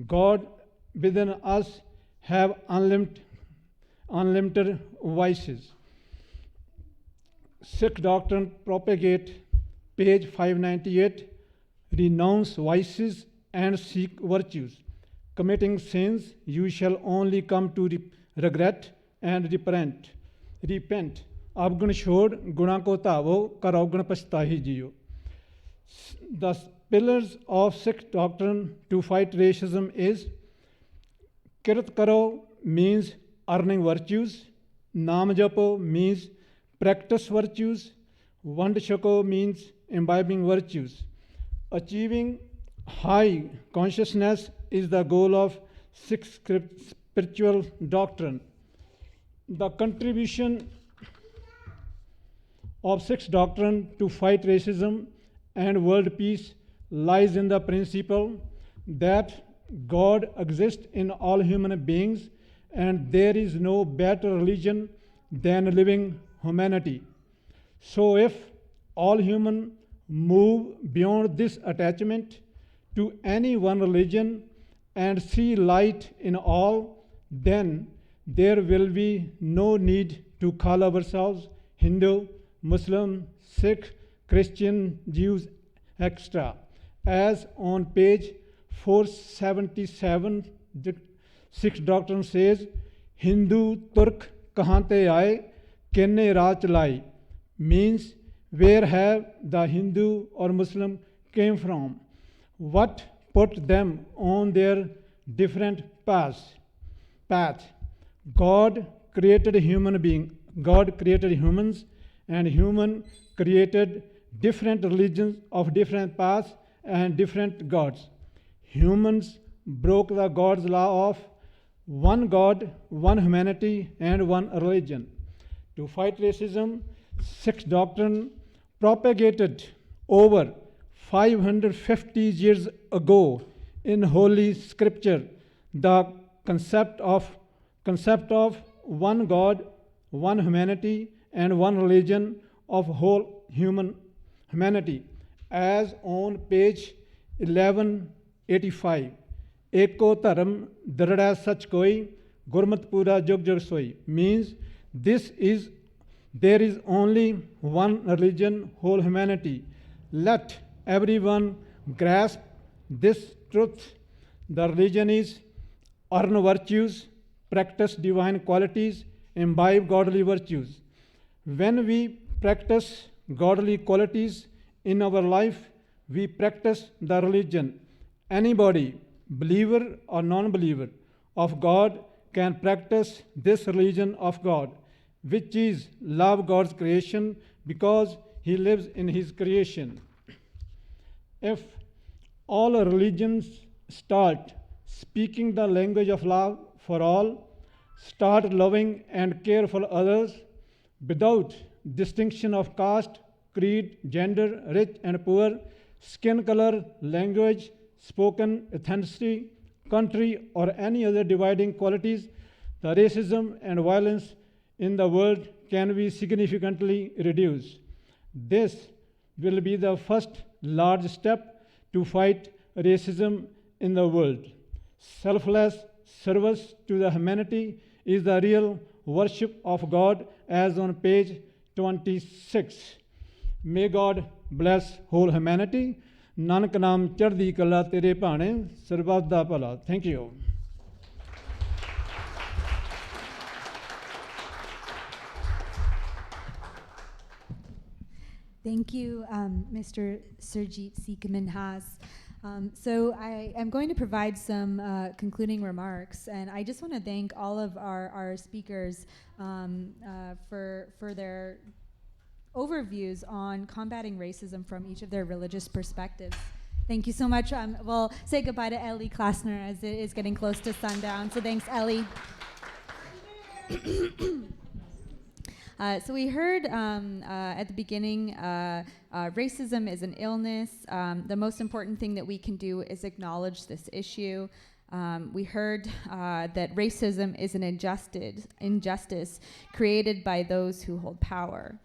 [SPEAKER 13] God within us have unlimited vices. Sikh doctrine propagate, page 598, renounce vices and seek virtues. Committing sins, you shall only come to regret and repent. Avgun shod, guna ko tavo, kar avgun pashtahi jiyo. The pillars of Sikh doctrine to fight racism is Kirat Karo means earning virtues, Naam Japo means practice virtues, Vand Shako means imbibing virtues. Achieving high consciousness is the goal of Sikh spiritual doctrine. The contribution of Sikh doctrine to fight racism and world peace lies in the principle that God exists in all human beings and there is no better religion than living humanity. So if all humans move beyond this attachment to any one religion and see light in all, then there will be no need to call ourselves Hindu, Muslim, Sikh, Christian, Jews, etc. As on page 477, the Sikh doctrine says, Hindu, Turk, kahante aaye, kenne raaj chalai, means where have the Hindu or Muslim came from? What put them on their different path? God created God created humans, and human created different religions of different paths and different gods. Humans broke the God's law of one God, one humanity, and one religion. To fight racism, Sikh doctrine propagated over 550 years ago in Holy Scripture the concept of one God, one humanity, and one religion of whole humanity, as on page 1185. Eko dharam darada sach koi, gurmat pura jug jug soi, means there is only one religion, whole humanity. Let everyone grasp this truth. The religion is earn virtues, practice divine qualities, imbibe godly virtues. When we practice godly qualities in our life, we practice the religion. Anybody, believer or non-believer, of God can practice this religion of God, which is love God's creation because he lives in his creation. If all religions start speaking the language of love for all, start loving and care for others without distinction of caste, creed, gender, rich and poor, skin color, language, spoken, ethnicity, country, or any other dividing qualities, the racism and violence in the world can be significantly reduced. This will be the first large step to fight racism in the world. Selfless service to the humanity is the real worship of God, as on page 26. May God bless whole humanity. Nanak ਨਾਮ ਚੜ੍ਹਦੀ ਕਲਾ ਤੇਰੇ ਭਾਣੇ ਸਰਬੱਤ ਦਾ ਭਲਾ. Thank you.
[SPEAKER 6] Thank you, Mr. Surjit Sikamanhas. So I am going to provide some concluding remarks, and I just want to thank all of our speakers for their overviews on combating racism from each of their religious perspectives. Thank you so much. We'll say goodbye to Ellie Klasner as it is getting close to sundown. So thanks, Ellie. So we heard at the beginning, racism is an illness. The most important thing that we can do is acknowledge this issue. We heard that racism is an injustice created by those who hold power.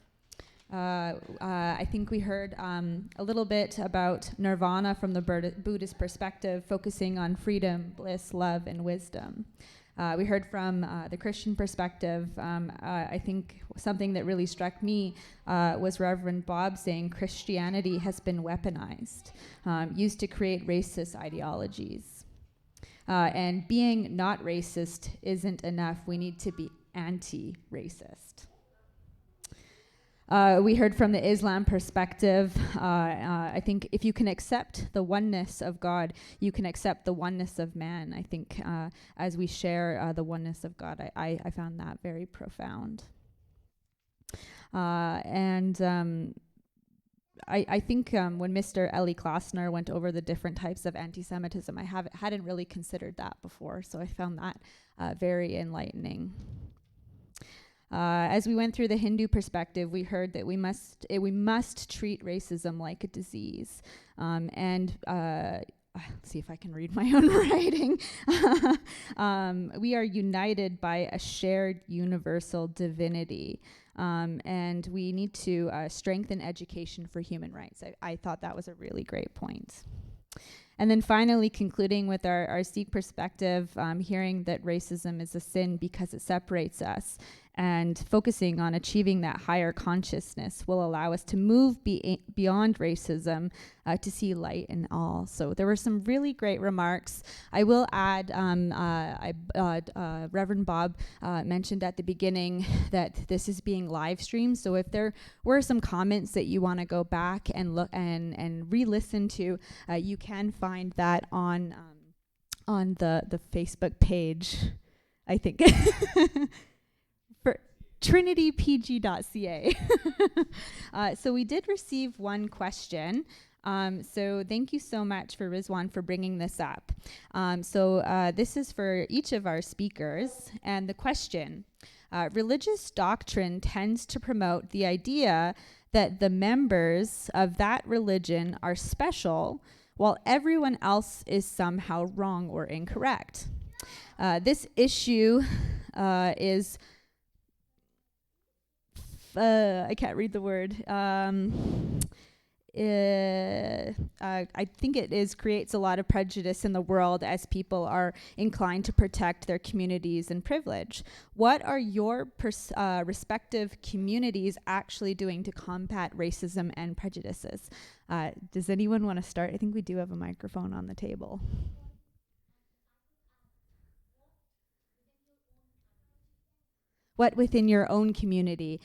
[SPEAKER 6] I think we heard a little bit about nirvana from the Buddhist perspective, focusing on freedom, bliss, love, and wisdom. We heard from the Christian perspective. I think something that really struck me was Reverend Bob saying Christianity has been weaponized, used to create racist ideologies. And being not racist isn't enough. We need to be anti-racist. We heard from the Islam perspective. I think if you can accept the oneness of God, you can accept the oneness of man. I think as we share the oneness of God, I found that very profound. I think when Mr. Eli Klasner went over the different types of anti-Semitism, I hadn't really considered that before, so I found that very enlightening. As we went through the Hindu perspective, we heard that we must treat racism like a disease. Let's see if I can read my own writing. We are united by a shared universal divinity. And we need to strengthen education for human rights. I thought that was a really great point. And then finally, concluding with our Sikh perspective, hearing that racism is a sin because it separates us, and focusing on achieving that higher consciousness will allow us to move beyond racism to see light in all. So there were some really great remarks. I will add, Reverend Bob mentioned at the beginning that this is being live streamed. So if there were some comments that you want to go back and look and re-listen to, you can find that on the Facebook page, I think. For trinitypg.ca. So we did receive one question. So thank you so much for Rizwan for bringing this up. This is for each of our speakers. And the question, religious doctrine tends to promote the idea that the members of that religion are special while everyone else is somehow wrong or incorrect. This issue is... I can't read the word. I think it creates a lot of prejudice in the world as people are inclined to protect their communities and privilege. What are your respective communities actually doing to combat racism and prejudices? Does anyone want to start? I think we do have a microphone on the table. What within your own community?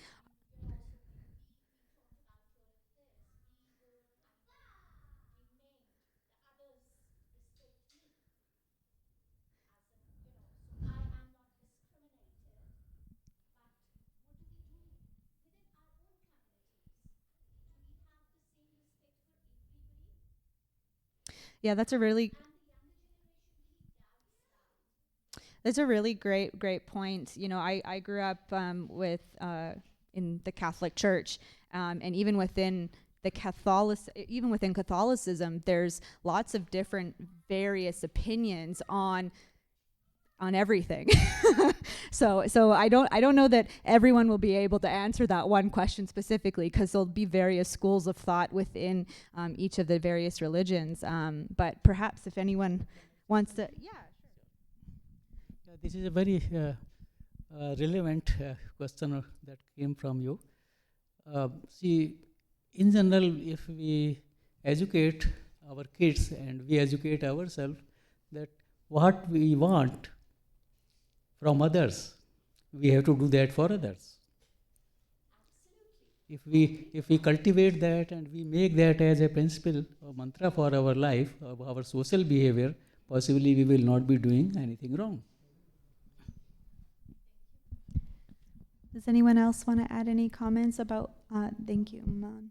[SPEAKER 6] Yeah, that's a really great point. You know, I grew up with in the Catholic Church, and even within Catholicism, there's lots of different various opinions on everything. So I don't know that everyone will be able to answer that one question specifically, because there'll be various schools of thought within each of the various religions. But perhaps if anyone wants to,
[SPEAKER 12] This is a very relevant question that came from you. See, in general, if we educate our kids and we educate ourselves that what we want from others, we have to do that for others. If we cultivate that and we make that as a principle or mantra for our life, our social behavior, possibly we will not be doing anything wrong.
[SPEAKER 6] Does anyone else want to add any comments about? Thank you, Iman.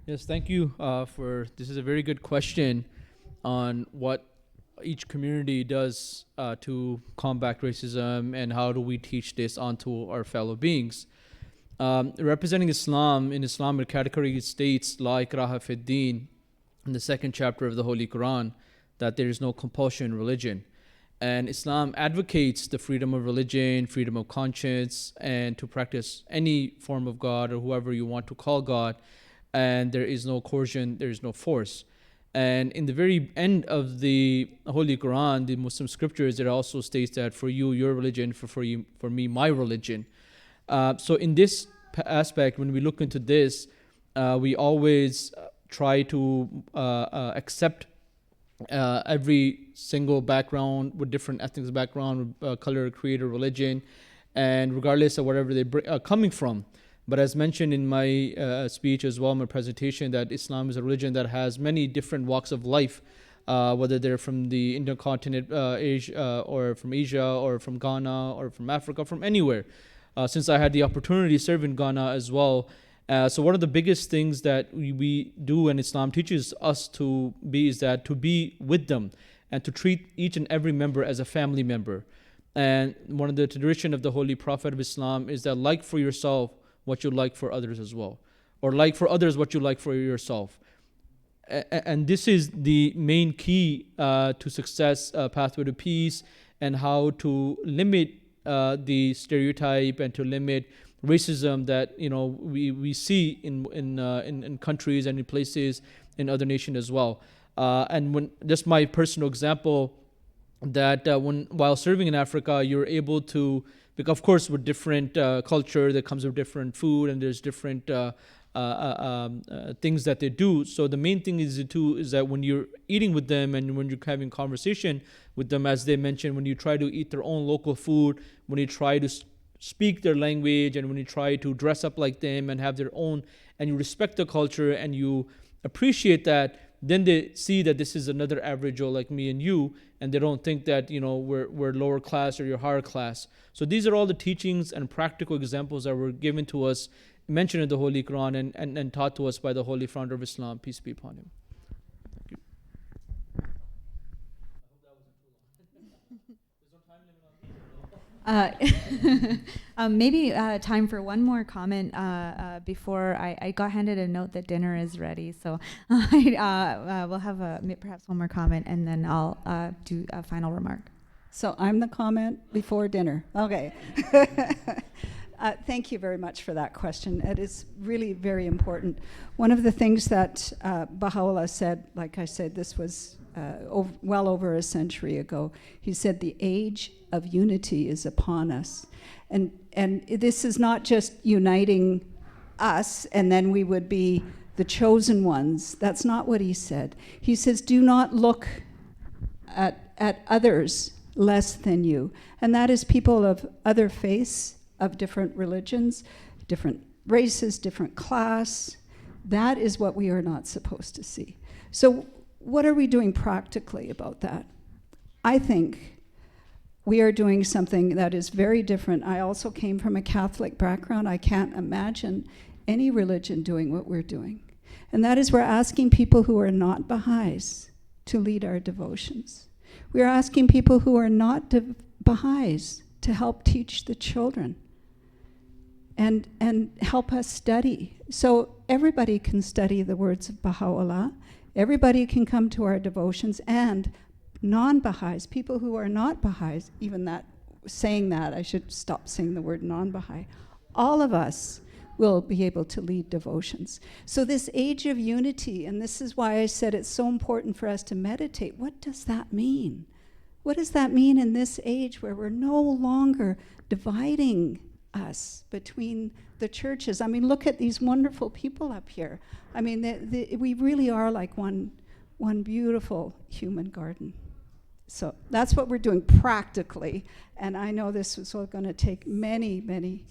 [SPEAKER 10] Yes, thank you this is a very good question on what each community does to combat racism and how do we teach this onto our fellow beings. Representing Islam, in Islamic category it states, La ikraha fid din, in the second chapter of the Holy Quran, that there is no compulsion in religion. And Islam advocates the freedom of religion, freedom of conscience, and to practice any form of God or whoever you want to call God. And there is no coercion, there is no force. And in the very end of the Holy Quran, the Muslim scriptures, it also states that for you, your religion, for me, my religion. So in this aspect, when we look into this, we always try to accept every single background with different ethnic background, color, creed, or religion, and regardless of whatever they are coming from. But as mentioned in my speech as well, my presentation, that Islam is a religion that has many different walks of life, whether they're from the Indian continent, Asia, or from Asia, or from Ghana, or from Africa, from anywhere. Since I had the opportunity to serve in Ghana as well, so one of the biggest things that we do and Islam teaches us to be is that to be with them and to treat each and every member as a family member. And one of the tradition of the Holy Prophet of Islam is that like for yourself what you like for others as well, or like for others what you like for yourself. And this is the main key to success, pathway to peace, and how to limit the stereotype and to limit racism that we see in countries and in places in other nations as well. And when just my personal example, that while serving in Africa, you're able to, because of course with different culture that comes with different food and there's different things that they do. So the main thing is that when you're eating with them and when you're having conversation with them, as they mentioned, when you try to eat their own local food, when you try to speak their language, and when you try to dress up like them and have their own, and you respect the culture and you appreciate that, then they see that this is another average Joe like me and you, and they don't think that we're lower class or you're higher class. So these are all the teachings and practical examples that were given to us, mentioned in the Holy Quran and taught to us by the Holy Founder of Islam, peace be upon him. Thank you.
[SPEAKER 6] Maybe time for one more comment before I got handed a note that dinner is ready. So we'll have perhaps one more comment, and then I'll do a final remark.
[SPEAKER 8] So I'm the comment before dinner. Okay. Thank you very much for that question. It is really very important. One of the things that Baha'u'llah said, like I said, this was well over a century ago. He said, the age of unity is upon us. And this is not just uniting us and then we would be the chosen ones. That's not what he said. He says, do not look at others less than you. And that is people of other faiths, of different religions, different races, different class. That is what we are not supposed to see. So what are we doing practically about that? I think we are doing something that is very different. I also came from a Catholic background. I can't imagine any religion doing what we're doing. And that is we're asking people who are not Baha'is to lead our devotions. We're asking people who are not Baha'is to help teach the children and help us study. So everybody can study the words of Baha'u'llah. Everybody can come to our devotions, and non-Baha'is, people who are not Baha'is, even that, saying that, I should stop saying the word non-Baha'i. All of us will be able to lead devotions. So this age of unity, and this is why I said it's so important for us to meditate. What does that mean? What does that mean in this age where we're no longer dividing us between the churches? I mean, look at these wonderful people up here. I mean, we really are like one beautiful human garden. So that's what we're doing practically. And I know this is going to take many, many.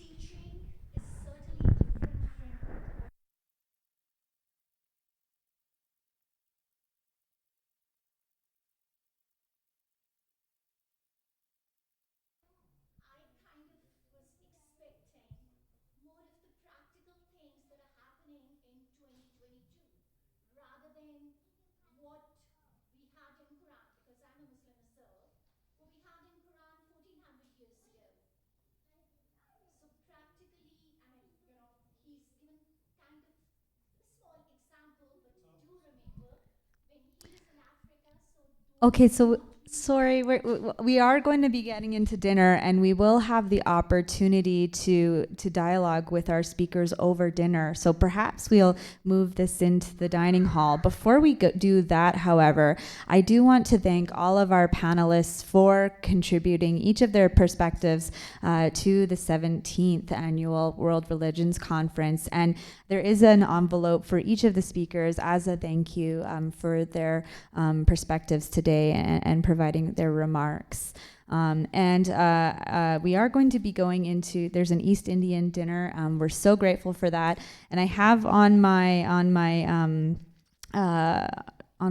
[SPEAKER 6] Okay, so sorry, we are going to be getting into dinner, and we will have the opportunity to dialogue with our speakers over dinner. So perhaps we'll move this into the dining hall. Before we do that, however, I do want to thank all of our panelists for contributing each of their perspectives to the 17th Annual World Religions Conference. And there is an envelope for each of the speakers as a thank you for their perspectives today and providing their remarks. We are going to be going into, there's an East Indian dinner. We're so grateful for that. And I have on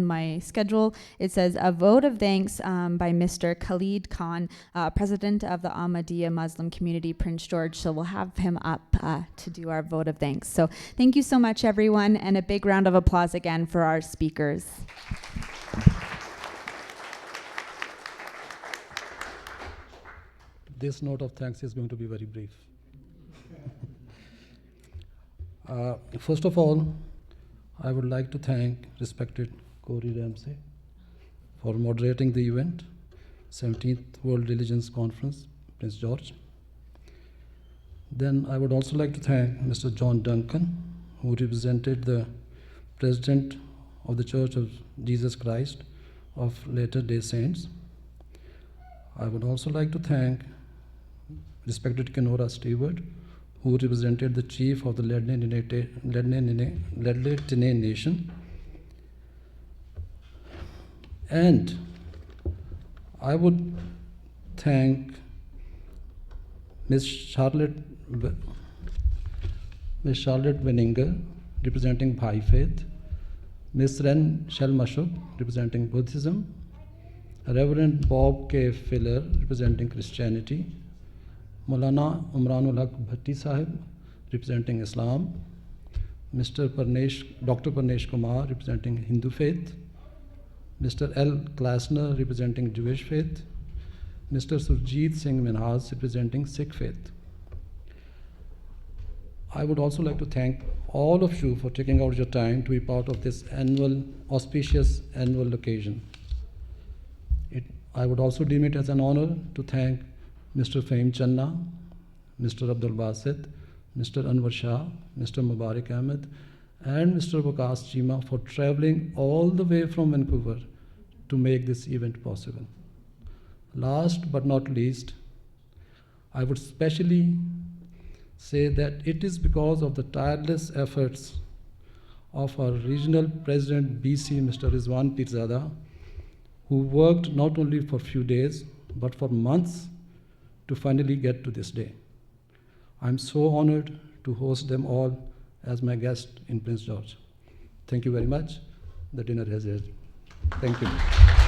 [SPEAKER 6] my schedule, it says a vote of thanks by Mr. Khalid Khan, president of the Ahmadiyya Muslim community, Prince George. So we'll have him up to do our vote of thanks. So thank you so much, everyone, and a big round of applause again for our speakers.
[SPEAKER 2] This note of thanks is going to be very brief. First of all, I would like to thank respected Corey Ramsey for moderating the event, 17th World Religions Conference, Prince George. Then I would also like to thank Mr. John Duncan, who represented the President of the Church of Jesus Christ of Latter-day Saints. I would also like to thank respected Kenora Stewart, who represented the chief of the Ledne Nation. And I would thank Ms. Charlotte Veninger, representing Baha'i faith, Ms. Ren Shelmashub, representing Buddhism, Reverend Bob K. Filler, representing Christianity, Maulana Umranul Haq Bhatti Sahib, representing Islam, Dr. Parnesh Kumar, representing Hindu faith, Mr. L. Klasner, representing Jewish faith, Mr. Surjit Singh Minhas, representing Sikh faith. I would also like to thank all of you for taking out your time to be part of this auspicious annual occasion. I would also deem it as an honor to thank Mr. Fahim Channa, Mr. Abdul Basit, Mr. Anwar Shah, Mr. Mubarak Ahmed, and Mr. Waqas Chima for traveling all the way from Vancouver to make this event possible. Last but not least, I would specially say that it is because of the tireless efforts of our regional president, BC, Mr. Rizwan Pirzada, who worked not only for a few days, but for months to finally get to this day. I'm so honored to host them all as my guest in Prince George. Thank you very much. The dinner has ended. Thank you.